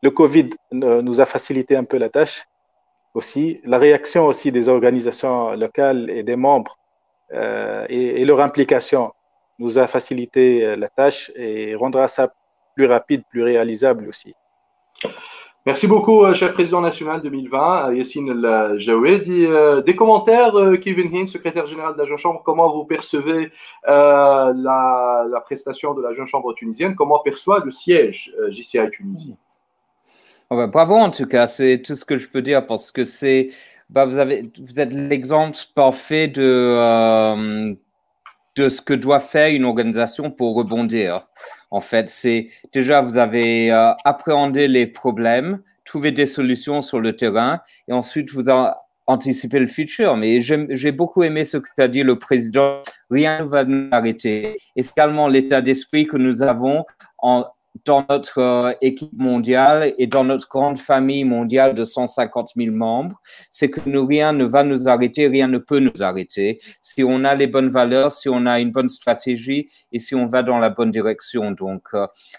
Le Covid nous a facilité un peu la tâche aussi. La réaction aussi des organisations locales et des membres et leur implication nous a facilité la tâche et rendra ça plus rapide, plus réalisable aussi. Merci beaucoup, cher président national 2020, Yassine El Jawedi. Des commentaires, Kevin Hinn, secrétaire général de la Jeune Chambre, comment vous percevez la prestation de la Jeune Chambre tunisienne? Comment perçoit le siège JCI Tunisie? Oh ben, bravo en tout cas, c'est tout ce que je peux dire parce que vous êtes l'exemple parfait de ce que doit faire une organisation pour rebondir. En fait, c'est déjà, vous avez appréhendé les problèmes, trouvé des solutions sur le terrain et ensuite vous anticipé le futur. Mais j'ai beaucoup aimé ce qu'a dit le président. Rien ne va nous arrêter. Et c'est également l'état d'esprit que nous avons dans notre équipe mondiale et dans notre grande famille mondiale de 150 000 membres, c'est que rien ne va nous arrêter, rien ne peut nous arrêter si on a les bonnes valeurs, si on a une bonne stratégie et si on va dans la bonne direction. Donc,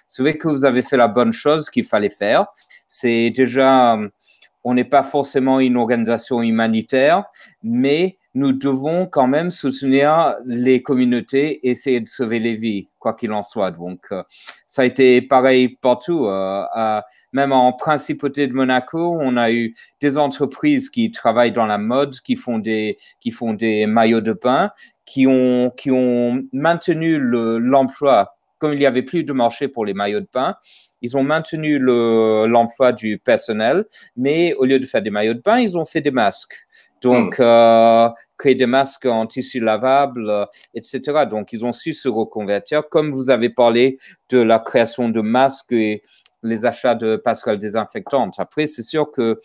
c'est vrai que vous avez fait la bonne chose qu'il fallait faire. C'est déjà, on n'est pas forcément une organisation humanitaire, mais nous devons quand même soutenir les communautés et essayer de sauver les vies, quoi qu'il en soit. Donc, ça a été pareil partout. Même en Principauté de Monaco, on a eu des entreprises qui travaillent dans la mode, qui font des maillots de bain, qui ont maintenu l'emploi. Comme il n'y avait plus de marché pour les maillots de bain, ils ont maintenu l'emploi du personnel, mais au lieu de faire des maillots de bain, ils ont fait des masques. Donc, créer des masques en tissu lavable, etc. Donc, ils ont su se reconvertir. Comme vous avez parlé de la création de masques et les achats de passerelles désinfectantes. Après, c'est sûr que,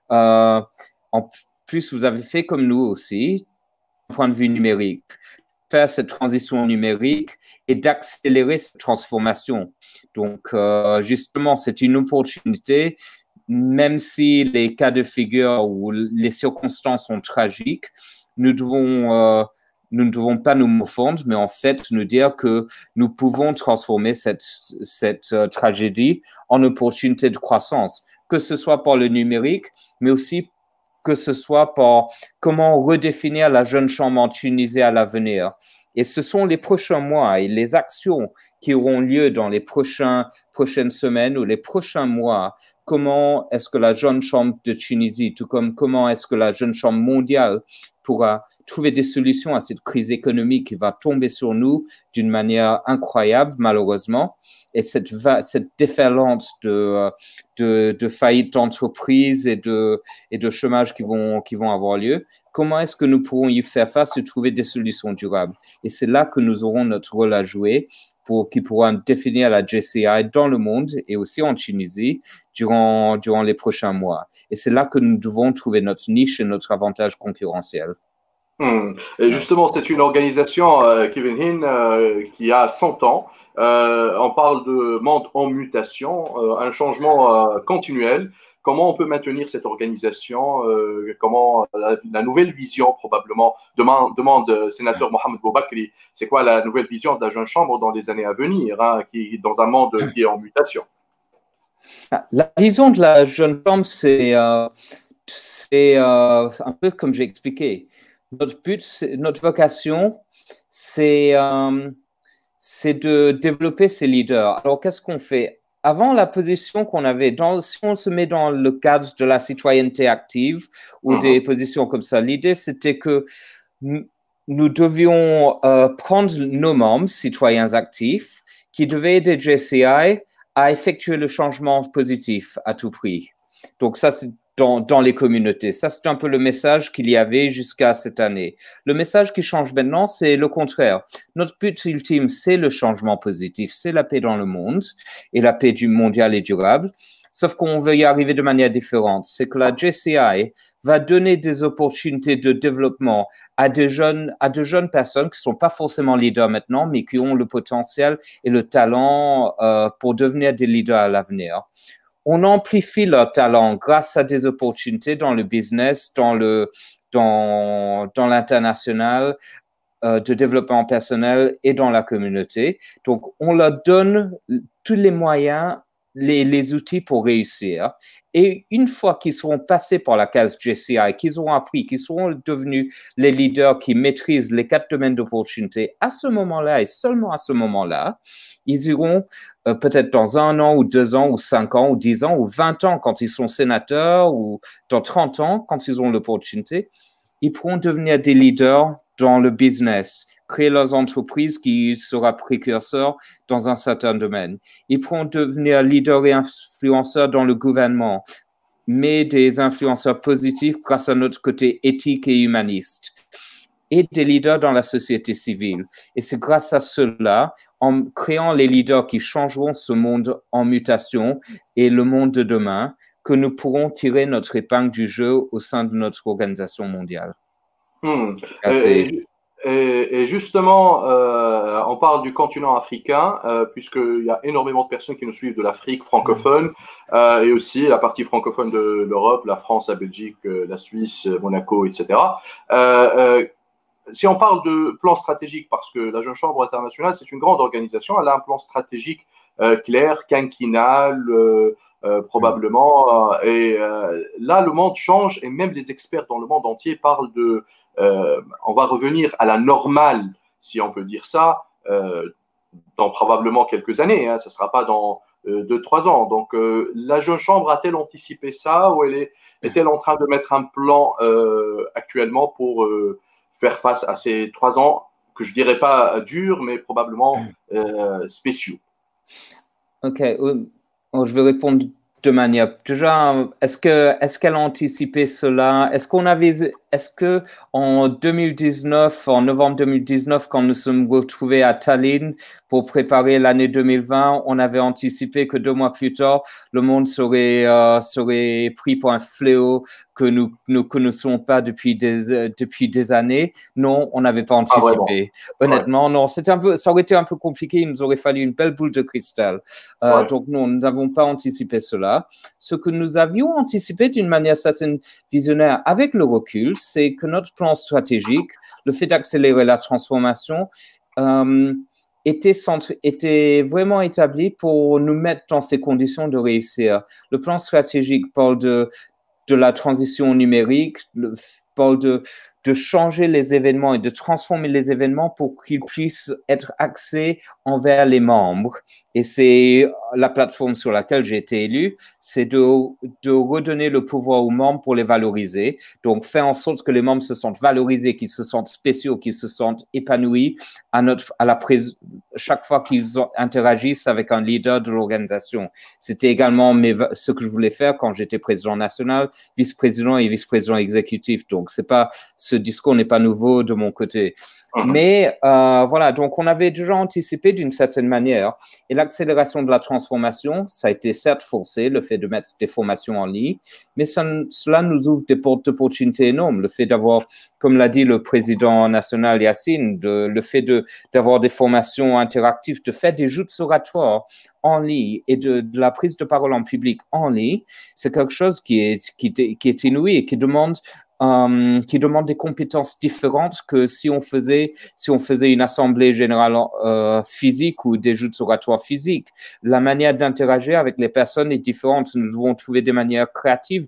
en plus, vous avez fait comme nous aussi, d'un point de vue numérique, faire cette transition numérique et d'accélérer cette transformation. Donc, justement, c'est une opportunité. Même si les cas de figure ou les circonstances sont tragiques, nous ne devons pas nous morfondre, mais en fait nous dire que nous pouvons transformer cette tragédie en opportunité de croissance, que ce soit par le numérique, mais aussi que ce soit par comment redéfinir la Jeune Chambre en Tunisie à l'avenir. Et ce sont les prochains mois et les actions qui auront lieu dans les prochaines semaines ou les prochains mois, comment est-ce que la Jeune Chambre de Tunisie, tout comme comment est-ce que la Jeune Chambre mondiale pourra trouver des solutions à cette crise économique qui va tomber sur nous d'une manière incroyable, malheureusement, et cette déferlante de faillites d'entreprises et de chômage qui vont avoir lieu, comment est-ce que nous pourrons y faire face et trouver des solutions durables? Et c'est là que nous aurons notre rôle à jouer qui pourra définir la JCI dans le monde et aussi en Tunisie durant les prochains mois. Et c'est là que nous devons trouver notre niche et notre avantage concurrentiel. Et justement, c'est une organisation, Kevin Hinn, qui a 100 ans. On parle de monde en mutation, un changement continuel. Comment on peut maintenir cette organisation? Comment la nouvelle vision, probablement, demande sénateur Mohamed Boubakri, c'est quoi la nouvelle vision de la Jeune Chambre dans les années à venir, hein, dans un monde qui est en mutation? La vision de la Jeune Chambre, c'est un peu comme j'ai expliqué. Notre but, notre vocation, c'est de développer ces leaders. Alors, qu'est-ce qu'on fait? Avant, la position qu'on avait, si on se met dans le cadre de la citoyenneté active ou des positions comme ça, l'idée, c'était que nous devions prendre nos membres, citoyens actifs, qui devaient aider JCI à effectuer le changement positif à tout prix. Donc, ça, c'est dans les communautés. Ça, c'est un peu le message qu'il y avait jusqu'à cette année. Le message qui change maintenant, c'est le contraire. Notre but ultime, c'est le changement positif, c'est la paix dans le monde et la paix mondiale et durable. Sauf qu'on veut y arriver de manière différente. C'est que la JCI va donner des opportunités de développement à de jeunes personnes qui ne sont pas forcément leaders maintenant, mais qui ont le potentiel et le talent pour devenir des leaders à l'avenir. On amplifie leur talent grâce à des opportunités dans le business, dans l'international, de développement personnel et dans la communauté. Donc, on leur donne tous les moyens, les outils pour réussir. Et une fois qu'ils seront passés par la case JCI, qu'ils auront appris, qu'ils seront devenus les leaders qui maîtrisent les 4 domaines d'opportunité, à ce moment-là et seulement à ce moment-là, ils iront peut-être dans 1 an ou 2 ans ou 5 ans ou 10 ans ou 20 ans quand ils sont sénateurs ou dans 30 ans quand ils ont l'opportunité, ils pourront devenir des leaders dans le business, créer leurs entreprises qui sera précurseur dans un certain domaine. Ils pourront devenir leaders et influenceurs dans le gouvernement, mais des influenceurs positifs grâce à notre côté éthique et humaniste, et des leaders dans la société civile. Et c'est grâce à cela, en créant les leaders qui changeront ce monde en mutation et le monde de demain, que nous pourrons tirer notre épingle du jeu au sein de notre organisation mondiale. Et justement, on parle du continent africain, puisqu'il y a énormément de personnes qui nous suivent de l'Afrique francophone et aussi la partie francophone de l'Europe, la France, la Belgique, la Suisse, Monaco, etc. Si on parle de plan stratégique, parce que la Jeune Chambre internationale, c'est une grande organisation, elle a un plan stratégique clair, quinquennal, probablement. Et là, le monde change et même les experts dans le monde entier parlent de on va revenir à la normale, si on peut dire ça, dans probablement quelques années. Hein, ça ne sera pas dans 2-3 ans. Donc, la Jeune Chambre a-t-elle anticipé ça ou est-elle en train de mettre un plan actuellement pour faire face à ces 3 ans que je ne dirais pas durs, mais probablement spéciaux? OK. Je vais répondre de manière. Déjà, est-ce qu'elle a anticipé cela? Est-ce que en 2019, en novembre 2019, quand nous sommes retrouvés à Tallinn pour préparer l'année 2020, on avait anticipé que 2 mois plus tard, le monde serait pris pour un fléau que nous ne connaissons pas depuis des années? Non, on n'avait pas anticipé. Honnêtement, non, ça aurait été un peu compliqué. Il nous aurait fallu une belle boule de cristal. Donc, non, nous n'avons pas anticipé cela. Ce que nous avions anticipé d'une manière certaine visionnaire avec le recul, c'est que notre plan stratégique, le fait d'accélérer la transformation, était vraiment établi pour nous mettre dans ces conditions de réussir. Le plan stratégique parle de la transition numérique, parle de changer les événements et de transformer les événements pour qu'ils puissent être axés envers les membres. Et c'est la plateforme sur laquelle j'ai été élu, c'est de redonner le pouvoir aux membres pour les valoriser. Donc, faire en sorte que les membres se sentent valorisés, qu'ils se sentent spéciaux, qu'ils se sentent épanouis chaque fois qu'ils interagissent avec un leader de l'organisation. C'était également ce que je voulais faire quand j'étais président national, vice-président et vice-président exécutif. Donc, ce discours n'est pas nouveau de mon côté. Mais voilà, donc on avait déjà anticipé d'une certaine manière. Et l'accélération de la transformation, ça a été certes forcé, le fait de mettre des formations en ligne, mais cela nous ouvre des portes d'opportunités énormes. Le fait d'avoir, comme l'a dit le président national Yacine, le fait d'avoir des formations interactives, de faire des joutes oratoires en ligne et de la prise de parole en public en ligne, c'est quelque chose qui est inouï et qui demande des compétences différentes que si on faisait une assemblée générale physique ou des joutes oratoires physiques. La manière d'interagir avec les personnes est différente. Nous devons trouver des manières créatives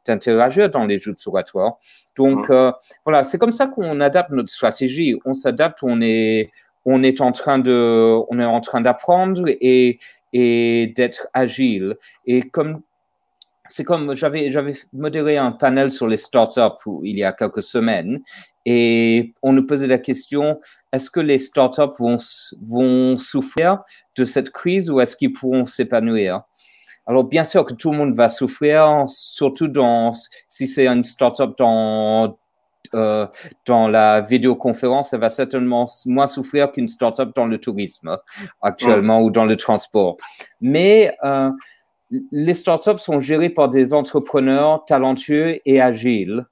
d'interagir dans les joutes oratoires. Donc, voilà, c'est comme ça qu'on adapte notre stratégie. On s'adapte, on est en train d'apprendre et d'être agile. Et c'est comme j'avais modéré un panel sur les startups il y a quelques semaines et on nous posait la question, est-ce que les startups vont souffrir de cette crise ou est-ce qu'ils pourront s'épanouir? Alors, bien sûr que tout le monde va souffrir, surtout si c'est une startup dans la vidéoconférence, elle va certainement moins souffrir qu'une startup dans le tourisme actuellement ou dans le transport. Mais les startups sont gérées par des entrepreneurs talentueux et agiles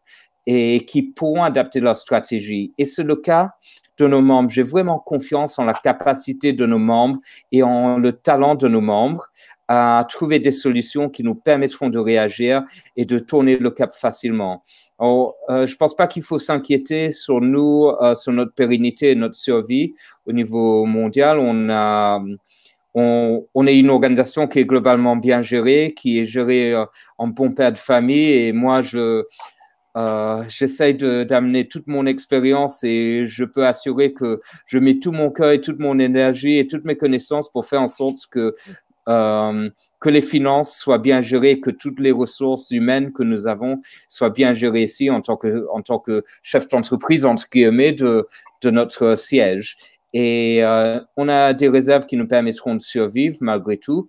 et qui pourront adapter leur stratégie. Et c'est le cas de nos membres. J'ai vraiment confiance en la capacité de nos membres et en le talent de nos membres à trouver des solutions qui nous permettront de réagir et de tourner le cap facilement. Alors, je pense pas qu'il faut s'inquiéter sur nous, sur notre pérennité et notre survie au niveau mondial. On est une organisation qui est globalement bien gérée, qui est gérée en bon père de famille. Et moi, j'essaye d'amener toute mon expérience et je peux assurer que je mets tout mon cœur et toute mon énergie et toutes mes connaissances pour faire en sorte que les finances soient bien gérées, que toutes les ressources humaines que nous avons soient bien gérées ici en tant que chef d'entreprise, entre guillemets, de notre siège. Et on a des réserves qui nous permettront de survivre malgré tout.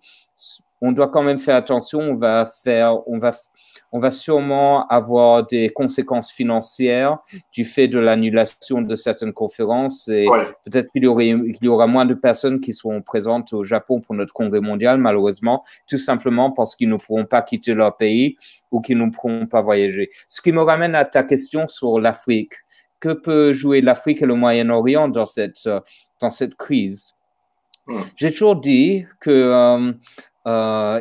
On doit quand même faire attention. On va sûrement avoir des conséquences financières du fait de l'annulation de certaines conférences. Et peut-être qu'il y aura moins de personnes qui seront présentes au Japon pour notre congrès mondial, malheureusement, tout simplement parce qu'ils ne pourront pas quitter leur pays ou qu'ils ne pourront pas voyager. Ce qui me ramène à ta question sur l'Afrique. Que peut jouer l'Afrique et le Moyen-Orient dans cette crise? J'ai toujours dit que,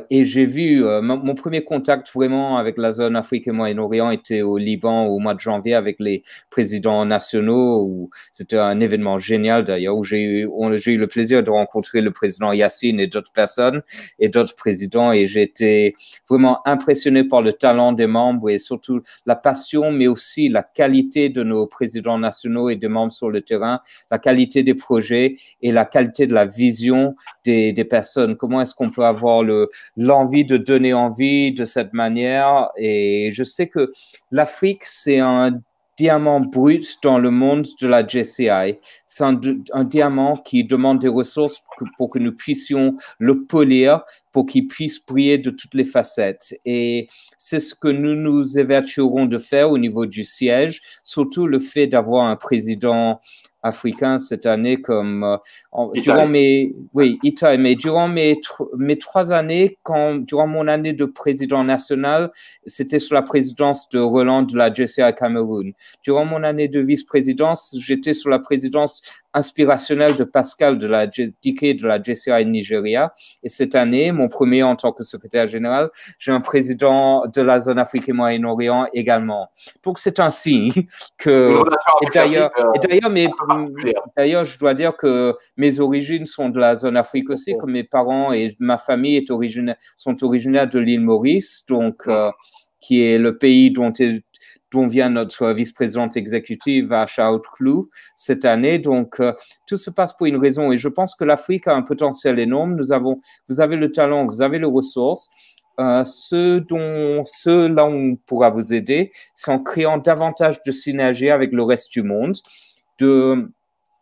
et j'ai vu, mon premier contact vraiment avec la zone Afrique et Moyen-Orient était au Liban au mois de janvier avec les présidents nationaux. C'était un événement génial d'ailleurs, où j'ai eu le plaisir de rencontrer le président Yacine et d'autres personnes et d'autres présidents. Et j'ai été vraiment impressionné par le talent des membres et surtout la passion, mais aussi la qualité de nos présidents nationaux et des membres sur le terrain, la qualité des projets et la qualité de la vision des personnes. Comment est-ce qu'on peut avoir l'envie de donner envie de cette manière? Et je sais que l'Afrique, c'est un diamant brut dans le monde de la JCI. C'est un diamant qui demande des ressources pour que nous puissions le polir, pour qu'il puisse briller de toutes les facettes. Et c'est ce que nous nous évertuerons de faire au niveau du siège, surtout le fait d'avoir un président africain cette année comme durant mes 3 années, durant mon année de président national, c'était sous la présidence de Roland de la JCI Cameroun. Durant mon année de vice-présidence, j'étais sous la présidence inspirationnelle de Pascal de la JCI Nigeria. Et cette année, mon premier en tant que secrétaire général, j'ai un président de la zone Afrique et Moyen-Orient également. Donc c'est un signe que d'ailleurs, je dois dire que mes origines sont de la zone Afrique aussi, que mes parents et ma famille sont originaires de l'île Maurice, donc qui est le pays dont dont vient notre vice-présidente exécutive à Charles-Clou cette année. Donc, tout se passe pour une raison. Et je pense que l'Afrique a un potentiel énorme. Vous avez le talent, vous avez les ressources. Là où on pourra vous aider, c'est en créant davantage de synergie avec le reste du monde, de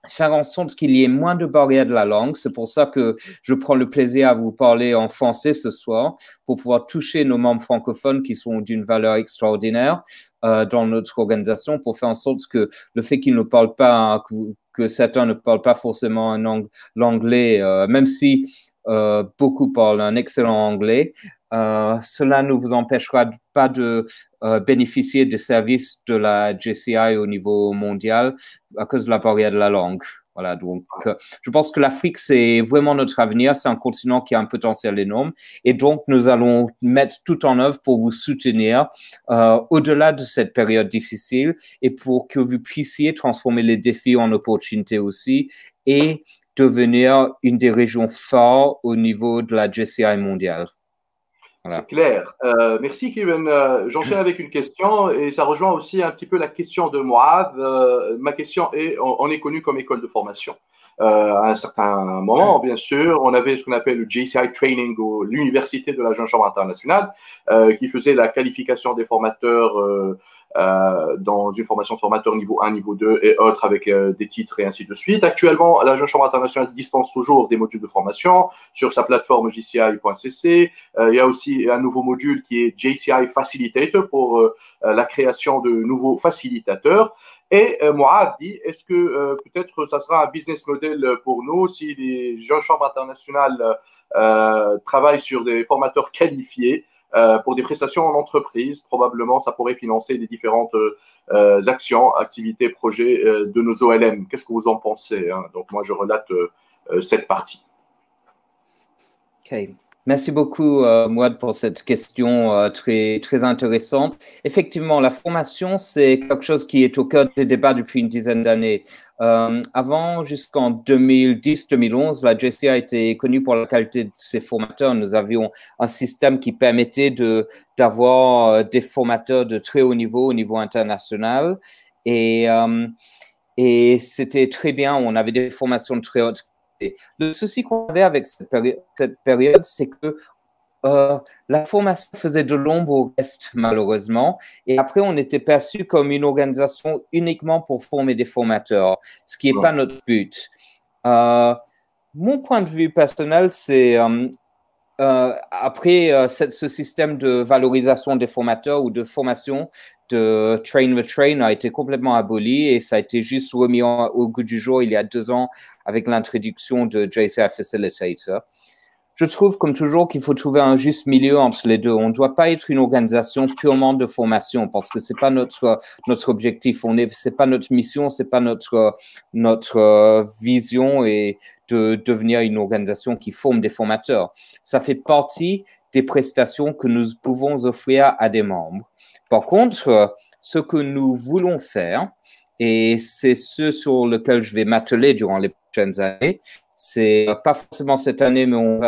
faire en sorte qu'il y ait moins de barrières de la langue. C'est pour ça que je prends le plaisir à vous parler en français ce soir, pour pouvoir toucher nos membres francophones qui sont d'une valeur extraordinaire dans notre organisation, pour faire en sorte que le fait qu'ils ne parlent pas, que certains ne parlent pas forcément l'anglais, même si beaucoup parlent un excellent anglais, cela ne vous empêchera pas de bénéficier des services de la JCI au niveau mondial à cause de la barrière de la langue. Voilà, donc je pense que l'Afrique, c'est vraiment notre avenir. C'est un continent qui a un potentiel énorme. Et donc, nous allons mettre tout en œuvre pour vous soutenir au-delà de cette période difficile et pour que vous puissiez transformer les défis en opportunités aussi et devenir une des régions fortes au niveau de la JCI mondiale. Voilà. C'est clair. Merci, Kevin. J'enchaîne avec une question et ça rejoint aussi un petit peu la question de Moab. Ma question est, on est connu comme école de formation. À un certain moment, bien sûr, on avait ce qu'on appelle le JCI Training ou l'Université de la Jeune Chambre internationale qui faisait la qualification des formateurs dans une formation de formateur niveau 1, niveau 2 et autres avec des titres et ainsi de suite. Actuellement, la Jeune Chambre internationale dispense toujours des modules de formation sur sa plateforme jci.cc. Il y a aussi un nouveau module qui est JCI Facilitator pour la création de nouveaux facilitateurs. Et Moab dit, est-ce que peut-être ça sera un business model pour nous si les Jeunes Chambres internationales travaillent sur des formateurs qualifiés pour des prestations en entreprise? Probablement, ça pourrait financer les différentes actions, activités, projets de nos OLM. Qu'est-ce que vous en pensez, hein? Donc, moi, je relate cette partie. OK. Merci beaucoup, Mouad, pour cette question très, très intéressante. Effectivement, la formation, c'est quelque chose qui est au cœur des débats depuis une dizaine d'années. Avant, jusqu'en 2010-2011, la JCI a été connue pour la qualité de ses formateurs. Nous avions un système qui permettait d'avoir des formateurs de très haut niveau, au niveau international. Et c'était très bien. On avait des formations de très haute. Le souci qu'on avait avec cette période, c'est que la formation faisait de l'ombre au reste, malheureusement. Et après, on était perçu comme une organisation uniquement pour former des formateurs, ce qui n'est pas notre but. Mon point de vue personnel, c'est après ce système de valorisation des formateurs ou de formation de Train the Train a été complètement aboli et ça a été juste remis au goût du jour il y a 2 ans avec l'introduction de JCI Facilitator. Je trouve, comme toujours, qu'il faut trouver un juste milieu entre les deux. On ne doit pas être une organisation purement de formation parce que c'est pas notre objectif. C'est pas notre mission, c'est pas notre vision et de devenir une organisation qui forme des formateurs. Ça fait partie des prestations que nous pouvons offrir à des membres. Par contre, ce que nous voulons faire, et c'est ce sur lequel je vais m'atteler durant les prochaines années, c'est pas forcément cette année, mais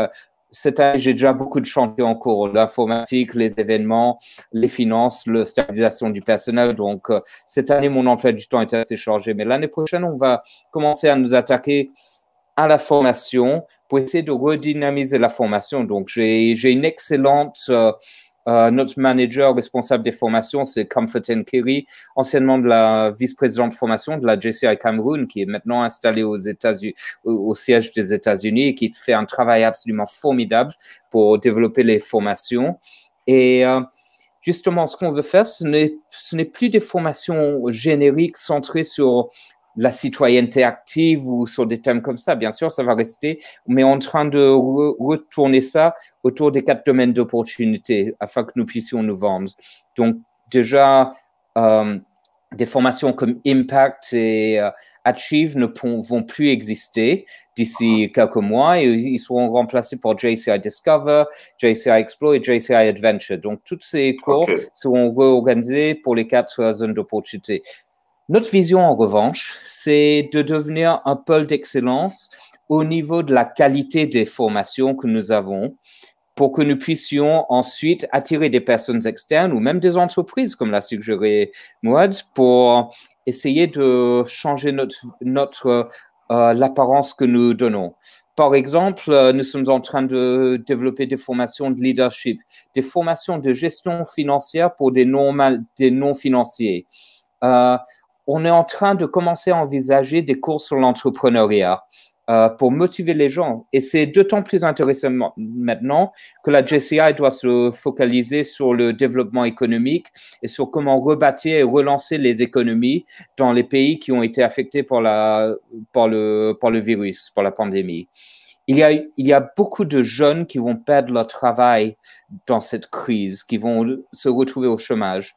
cette année, j'ai déjà beaucoup de chantiers en cours, l'informatique, les événements, les finances, la stabilisation du personnel. Donc, cette année, mon emploi du temps est assez chargé. Mais l'année prochaine, on va commencer à nous attaquer à la formation pour essayer de redynamiser la formation. Donc, j'ai une excellente... notre manager responsable des formations, c'est Comfort Nkeri, anciennement de la vice-présidente de formation de la JCI Cameroun, qui est maintenant installée aux États-Unis, au siège des États-Unis et qui fait un travail absolument formidable pour développer les formations. Et justement, ce qu'on veut faire, ce n'est plus des formations génériques centrées sur la citoyenneté active ou sur des thèmes comme ça. Bien sûr, ça va rester, mais on est en train de retourner ça autour des 4 domaines d'opportunité afin que nous puissions nous vendre. Donc, déjà, des formations comme Impact et Achieve ne vont plus exister d'ici quelques mois et ils seront remplacés par JCI Discover, JCI Explore et JCI Adventure. Donc, toutes ces cours seront réorganisés pour les 4 zones d'opportunité. Notre vision, en revanche, c'est de devenir un pôle d'excellence au niveau de la qualité des formations que nous avons pour que nous puissions ensuite attirer des personnes externes ou même des entreprises, comme l'a suggéré Mouad, pour essayer de changer l'apparence que nous donnons. Par exemple, nous sommes en train de développer des formations de leadership, des formations de gestion financière pour des non-financiers. On est en train de commencer à envisager des cours sur l'entrepreneuriat pour motiver les gens. Et c'est d'autant plus intéressant maintenant que la JCI doit se focaliser sur le développement économique et sur comment rebâtir et relancer les économies dans les pays qui ont été affectés par le virus, par la pandémie. Il y a beaucoup de jeunes qui vont perdre leur travail dans cette crise, qui vont se retrouver au chômage.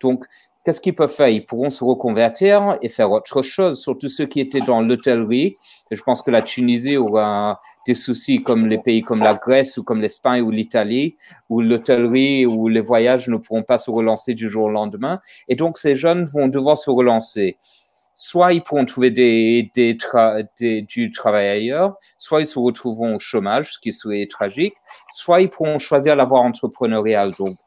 Donc, qu'est-ce qu'ils peuvent faire? Ils pourront se reconvertir et faire autre chose, surtout ceux qui étaient dans l'hôtellerie. Et je pense que la Tunisie aura des soucis comme les pays comme la Grèce ou comme l'Espagne ou l'Italie, où l'hôtellerie ou les voyages ne pourront pas se relancer du jour au lendemain. Et donc, ces jeunes vont devoir se relancer. Soit ils pourront trouver du travail ailleurs, soit ils se retrouveront au chômage, ce qui serait tragique, soit ils pourront choisir la voie entrepreneuriale. Donc,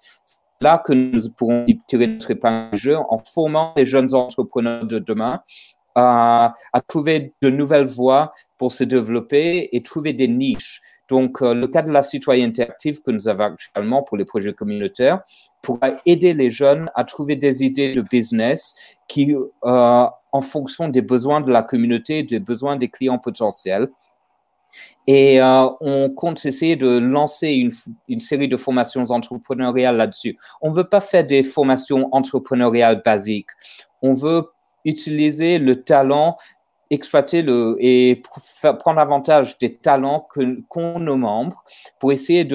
là que nous pourrons tirer notre épingle du jeu en formant les jeunes entrepreneurs de demain à trouver de nouvelles voies pour se développer et trouver des niches. Donc, le cas de la citoyenneté active que nous avons actuellement pour les projets communautaires pourra aider les jeunes à trouver des idées de business qui, en fonction des besoins de la communauté, des besoins des clients potentiels. Et on compte essayer de lancer une série de formations entrepreneuriales là-dessus. On ne veut pas faire des formations entrepreneuriales basiques. On veut utiliser le talent, exploiter et prendre avantage des talents qu'ont nos membres pour essayer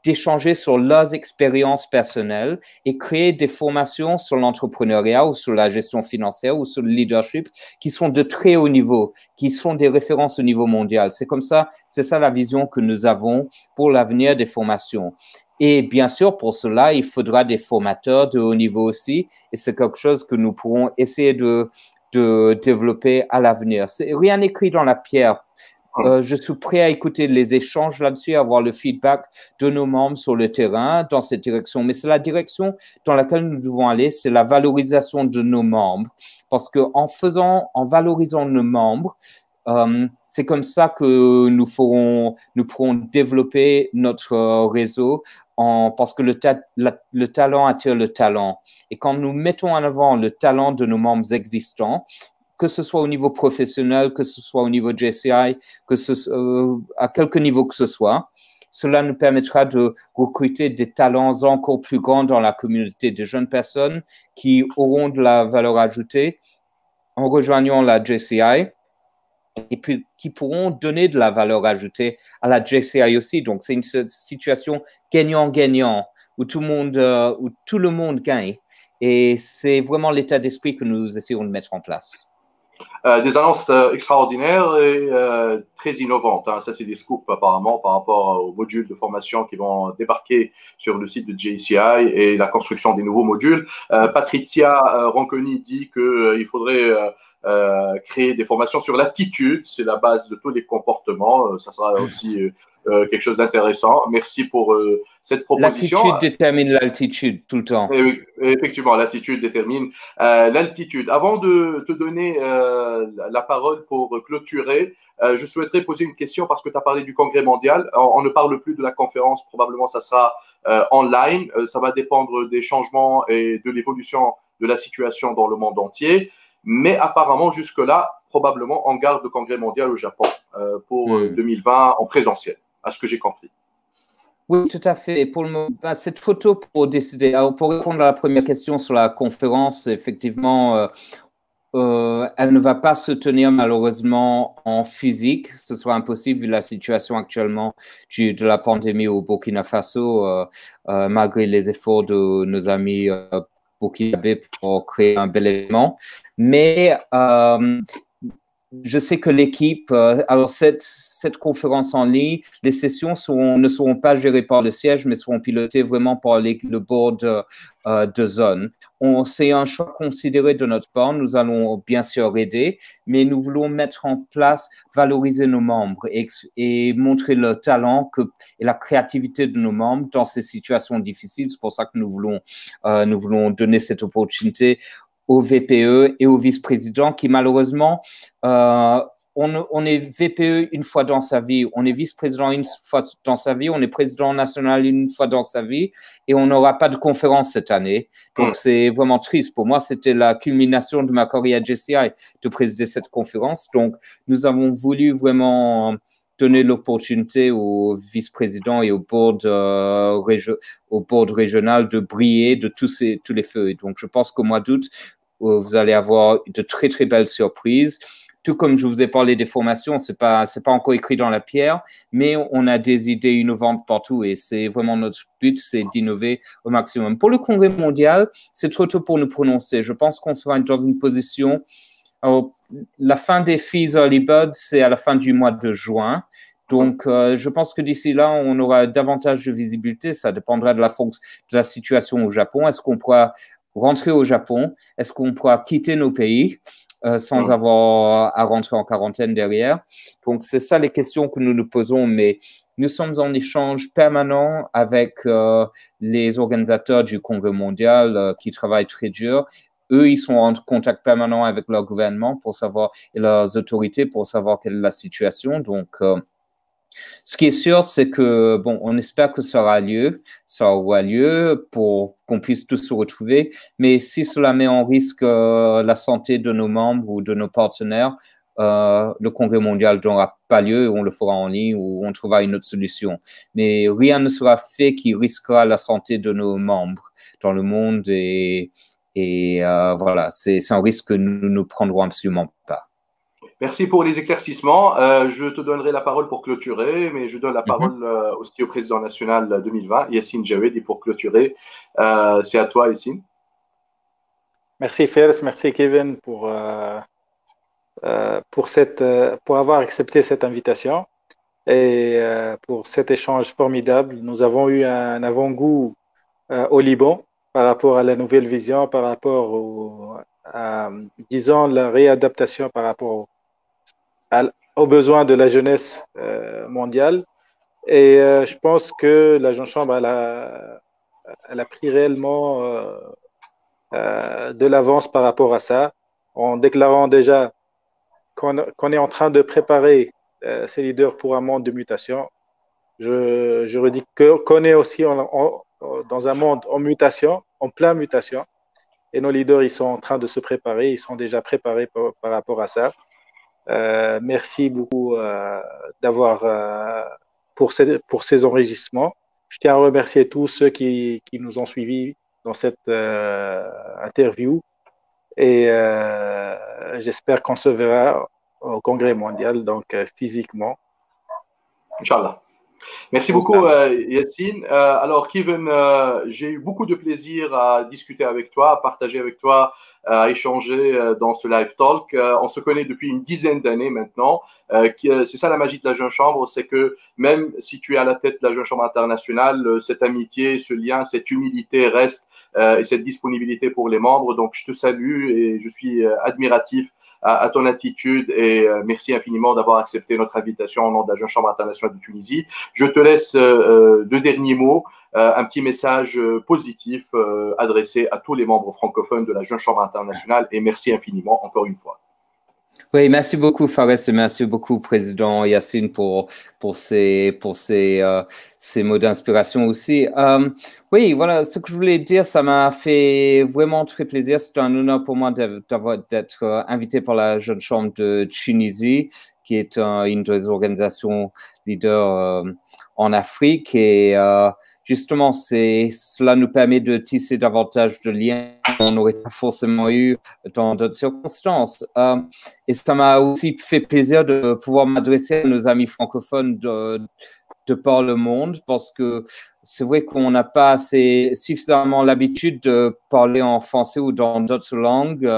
d'échanger sur leurs expériences personnelles et créer des formations sur l'entrepreneuriat ou sur la gestion financière ou sur le leadership qui sont de très haut niveau, qui sont des références au niveau mondial. C'est ça la vision que nous avons pour l'avenir des formations. Et bien sûr, pour cela, il faudra des formateurs de haut niveau aussi, et c'est quelque chose que nous pourrons essayer de développer à l'avenir. Rien n'écrit dans la pierre. Je suis prêt à écouter les échanges là-dessus, à voir le feedback de nos membres sur le terrain dans cette direction. Mais c'est la direction dans laquelle nous devons aller, c'est la valorisation de nos membres. Parce qu'en valorisant nos membres, c'est comme ça que nous pourrons développer notre réseau parce que le talent attire le talent. Et quand nous mettons en avant le talent de nos membres existants, que ce soit au niveau professionnel, que ce soit au niveau JCI, à quelque niveau que ce soit, cela nous permettra de recruter des talents encore plus grands dans la communauté, des jeunes personnes qui auront de la valeur ajoutée en rejoignant la JCI et puis qui pourront donner de la valeur ajoutée à la JCI aussi. Donc, c'est une situation gagnant-gagnant où tout le monde gagne. Et c'est vraiment l'état d'esprit que nous essayons de mettre en place. Des annonces extraordinaires et très innovantes. Hein. Ça, c'est des scoops apparemment par rapport aux modules de formation qui vont débarquer sur le site de JCI et la construction des nouveaux modules. Patricia Ronconi dit qu'il faudrait créer des formations sur l'attitude. C'est la base de tous les comportements. Ça sera aussi quelque chose d'intéressant. Merci pour cette proposition. L'attitude détermine l'altitude tout le temps. Et oui, effectivement, l'attitude détermine l'altitude. Avant de te donner la parole pour clôturer, je souhaiterais poser une question parce que tu as parlé du congrès mondial. On ne parle plus de la conférence, probablement ça sera online. Ça va dépendre des changements et de l'évolution de la situation dans le monde entier. Mais apparemment, jusque-là, probablement, on garde le congrès mondial au Japon pour 2020 en présentiel, à ce que j'ai compris. Oui, tout à fait. Et pour cette photo, pour décider, alors pour répondre à la première question sur la conférence, effectivement, elle ne va pas se tenir malheureusement en physique. Ce sera impossible vu la situation actuellement de la pandémie au Burkina Faso, malgré les efforts de nos amis burkinabés pour créer un bel événement. Mais je sais que l'équipe, alors cette conférence en ligne, les sessions ne seront pas gérées par le siège, mais seront pilotées vraiment par le board de zone. C'est un choix considéré de notre part. Nous allons bien sûr aider, mais nous voulons mettre en place, valoriser nos membres et montrer le talent et la créativité de nos membres dans ces situations difficiles. C'est pour ça que nous voulons donner cette opportunité au VPE et au vice-président qui, malheureusement, on est VPE une fois dans sa vie, on est vice-président une fois dans sa vie, on est président national une fois dans sa vie et on n'aura pas de conférence cette année. Donc, c'est vraiment triste. Pour moi, c'était la culmination de ma carrière à JCI de présider cette conférence. Donc, nous avons voulu vraiment donner l'opportunité au vice-président et au board régional de briller de tous les feux. Et donc, je pense qu'au mois d'août, vous allez avoir de très, très belles surprises. Tout comme je vous ai parlé des formations, c'est pas encore écrit dans la pierre, mais on a des idées innovantes partout et c'est vraiment notre but, c'est d'innover au maximum. Pour le congrès mondial, c'est trop tôt pour nous prononcer. Je pense qu'on sera dans une position. Alors, la fin des Fees Early Bird, c'est à la fin du mois de juin. Donc, je pense que d'ici là, on aura davantage de visibilité. Ça dépendra de la situation au Japon. Est-ce qu'on pourra rentrer au Japon? Est-ce qu'on pourra quitter nos pays sans avoir à rentrer en quarantaine derrière? Donc, c'est ça les questions que nous nous posons, mais nous sommes en échange permanent avec les organisateurs du Congrès mondial qui travaillent très dur. Eux, ils sont en contact permanent avec leur gouvernement pour savoir, et leurs autorités pour savoir quelle est la situation. Donc, ce qui est sûr, c'est que, bon, on espère que ça aura lieu pour qu'on puisse tous se retrouver. Mais si cela met en risque la santé de nos membres ou de nos partenaires, le congrès mondial n'aura pas lieu, on le fera en ligne ou on trouvera une autre solution. Mais rien ne sera fait qui risquera la santé de nos membres dans le monde et voilà, c'est un risque que nous ne prendrons absolument pas. Merci pour les éclaircissements. Je te donnerai la parole pour clôturer, mais je donne la parole aussi au président national 2020, Yassine Jawed, pour clôturer. C'est à toi, Yassine. Merci, Fers. Merci, Kevin, pour avoir accepté cette invitation et pour cet échange formidable. Nous avons eu un avant-goût au Liban par rapport à la nouvelle vision, par rapport disons, la réadaptation par rapport aux besoins de la jeunesse mondiale. Et je pense que la Jeune Chambre, elle a pris réellement de l'avance par rapport à ça, en déclarant déjà qu'on est en train de préparer ces leaders pour un monde de mutation. Je redis qu'on est aussi dans un monde en mutation, en pleine mutation. Et nos leaders, ils sont en train de se préparer, ils sont déjà préparés par rapport à ça. Merci beaucoup pour ces enregistrements. Je tiens à remercier tous ceux qui nous ont suivis dans cette interview et j'espère qu'on se verra au Congrès mondial, donc physiquement. Inch'Allah. Merci beaucoup, Yassine. Alors, Kevin, j'ai eu beaucoup de plaisir à discuter avec toi, à partager avec toi, à échanger dans ce live talk. On se connaît depuis une dizaine d'années maintenant. C'est ça la magie de la Jeune Chambre, c'est que même si tu es à la tête de la Jeune Chambre internationale, cette amitié, ce lien, cette humilité reste et cette disponibilité pour les membres. Donc, je te salue et je suis admiratif à ton attitude et merci infiniment d'avoir accepté notre invitation au nom de la Jeune Chambre internationale de Tunisie. Je te laisse deux derniers mots, un petit message positif adressé à tous les membres francophones de la Jeune Chambre internationale et merci infiniment encore une fois. Oui, merci beaucoup Fares et merci beaucoup Président Yassine pour ces mots d'inspiration aussi. Oui, voilà, ce que je voulais dire, ça m'a fait vraiment très plaisir. C'est un honneur pour moi d'être invité par la Jeune Chambre de Tunisie, qui est une des organisations leaders en Afrique et justement, cela nous permet de tisser davantage de liens qu'on n'aurait pas forcément eu dans d'autres circonstances. Et ça m'a aussi fait plaisir de pouvoir m'adresser à nos amis francophones de par le monde, parce que c'est vrai qu'on n'a pas suffisamment l'habitude de parler en français ou dans d'autres langues.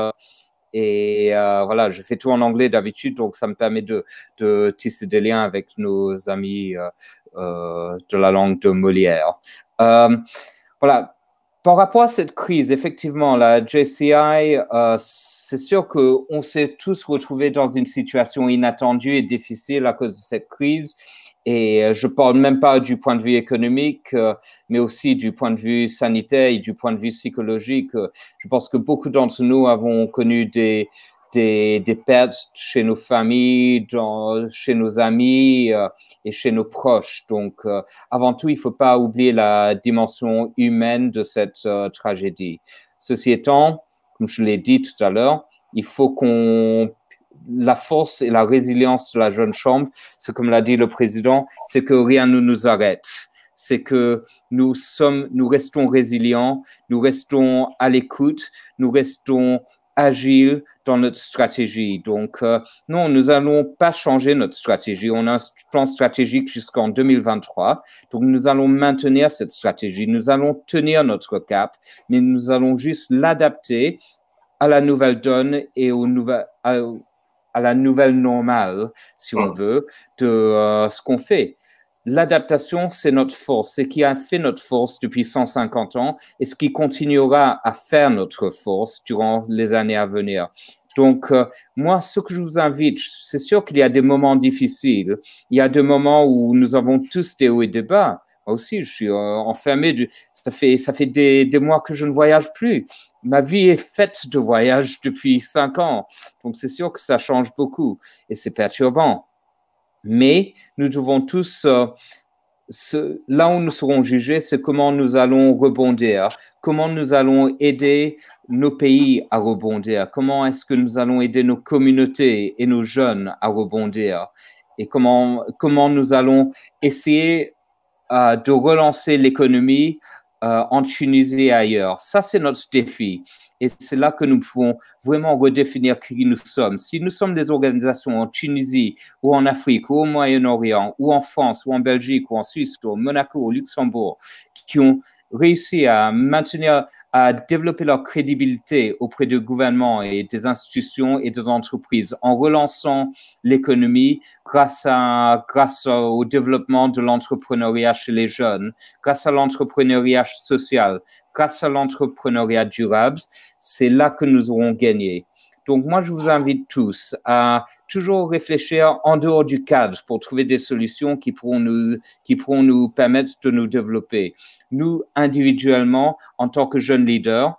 Et voilà, je fais tout en anglais d'habitude, donc ça me permet de tisser des liens avec nos amis de la langue de Molière. Voilà. Par rapport à cette crise, effectivement, la JCI, c'est sûr qu'on s'est tous retrouvés dans une situation inattendue et difficile à cause de cette crise. Et je parle même pas du point de vue économique, mais aussi du point de vue sanitaire et du point de vue psychologique. Je pense que beaucoup d'entre nous avons connu des pertes chez nos familles, chez nos amis et chez nos proches. Donc, avant tout, il ne faut pas oublier la dimension humaine de cette tragédie. Ceci étant, comme je l'ai dit tout à l'heure, il faut la force et la résilience de la Jeune Chambre, c'est comme l'a dit le président, c'est que rien ne nous arrête. C'est que nous restons résilients, nous restons à l'écoute, nous restons agiles dans notre stratégie. Donc, non, nous n'allons pas changer notre stratégie. On a un plan stratégique jusqu'en 2023. Donc, nous allons maintenir cette stratégie. Nous allons tenir notre cap, mais nous allons juste l'adapter à la nouvelle donne et à la nouvelle normale, si on veut, de ce qu'on fait. L'adaptation, c'est notre force, c'est ce qui a fait notre force depuis 150 ans et ce qui continuera à faire notre force durant les années à venir. Donc, moi, ce que je vous invite, c'est sûr qu'il y a des moments difficiles. Il y a des moments où nous avons tous des hauts et des bas. Moi aussi, je suis enfermé. Ça fait des mois que je ne voyage plus. Ma vie est faite de voyages depuis 5 ans. Donc, c'est sûr que ça change beaucoup et c'est perturbant. Mais nous devons tous, là où nous serons jugés, c'est comment nous allons rebondir, comment nous allons aider nos pays à rebondir, comment est-ce que nous allons aider nos communautés et nos jeunes à rebondir et comment nous allons essayer de relancer l'économie en Tunisie et ailleurs. Ça, c'est notre défi. Et c'est là que nous pouvons vraiment redéfinir qui nous sommes. Si nous sommes des organisations en Tunisie ou en Afrique ou au Moyen-Orient ou en France ou en Belgique ou en Suisse ou au Monaco ou au Luxembourg qui ont réussi à développer leur crédibilité auprès du gouvernement et des institutions et des entreprises en relançant l'économie grâce au développement de l'entrepreneuriat chez les jeunes, grâce à l'entrepreneuriat social, grâce à l'entrepreneuriat durable, c'est là que nous aurons gagné. Donc, moi, je vous invite tous à toujours réfléchir en dehors du cadre pour trouver des solutions qui pourront nous permettre de nous développer. Nous, individuellement, en tant que jeunes leaders,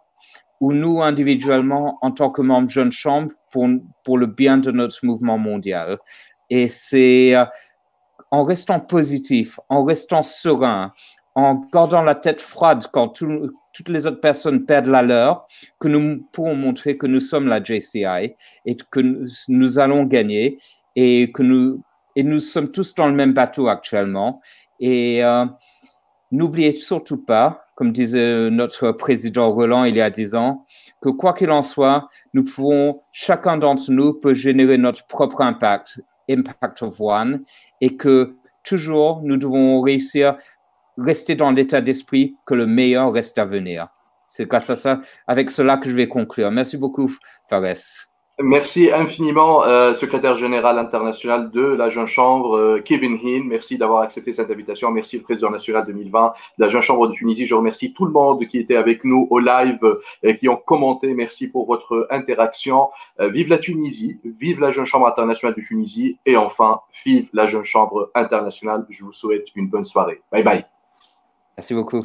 ou nous, individuellement, en tant que membres de Jeune Chambre, pour le bien de notre mouvement mondial. Et c'est en restant positif, en restant serein, en gardant la tête froide quand toutes les autres personnes perdent la leur, que nous pourrons montrer que nous sommes la JCI et que nous allons gagner et que nous sommes tous dans le même bateau actuellement. Et n'oubliez surtout pas, comme disait notre président Roland il y a 10 ans, que quoi qu'il en soit, chacun d'entre nous peut générer notre propre impact of one, et que toujours nous devons rester dans l'état d'esprit que le meilleur reste à venir. C'est grâce à ça, avec cela que je vais conclure. Merci beaucoup, Fares. Merci infiniment, secrétaire général international de la Jeune Chambre, Kevin Hinn. Merci d'avoir accepté cette invitation. Merci le président national 2020 de la Jeune Chambre de Tunisie. Je remercie tout le monde qui était avec nous au live et qui ont commenté. Merci pour votre interaction. Vive la Tunisie, vive la Jeune Chambre internationale de Tunisie et enfin, vive la Jeune Chambre internationale. Je vous souhaite une bonne soirée. Bye bye. Merci beaucoup.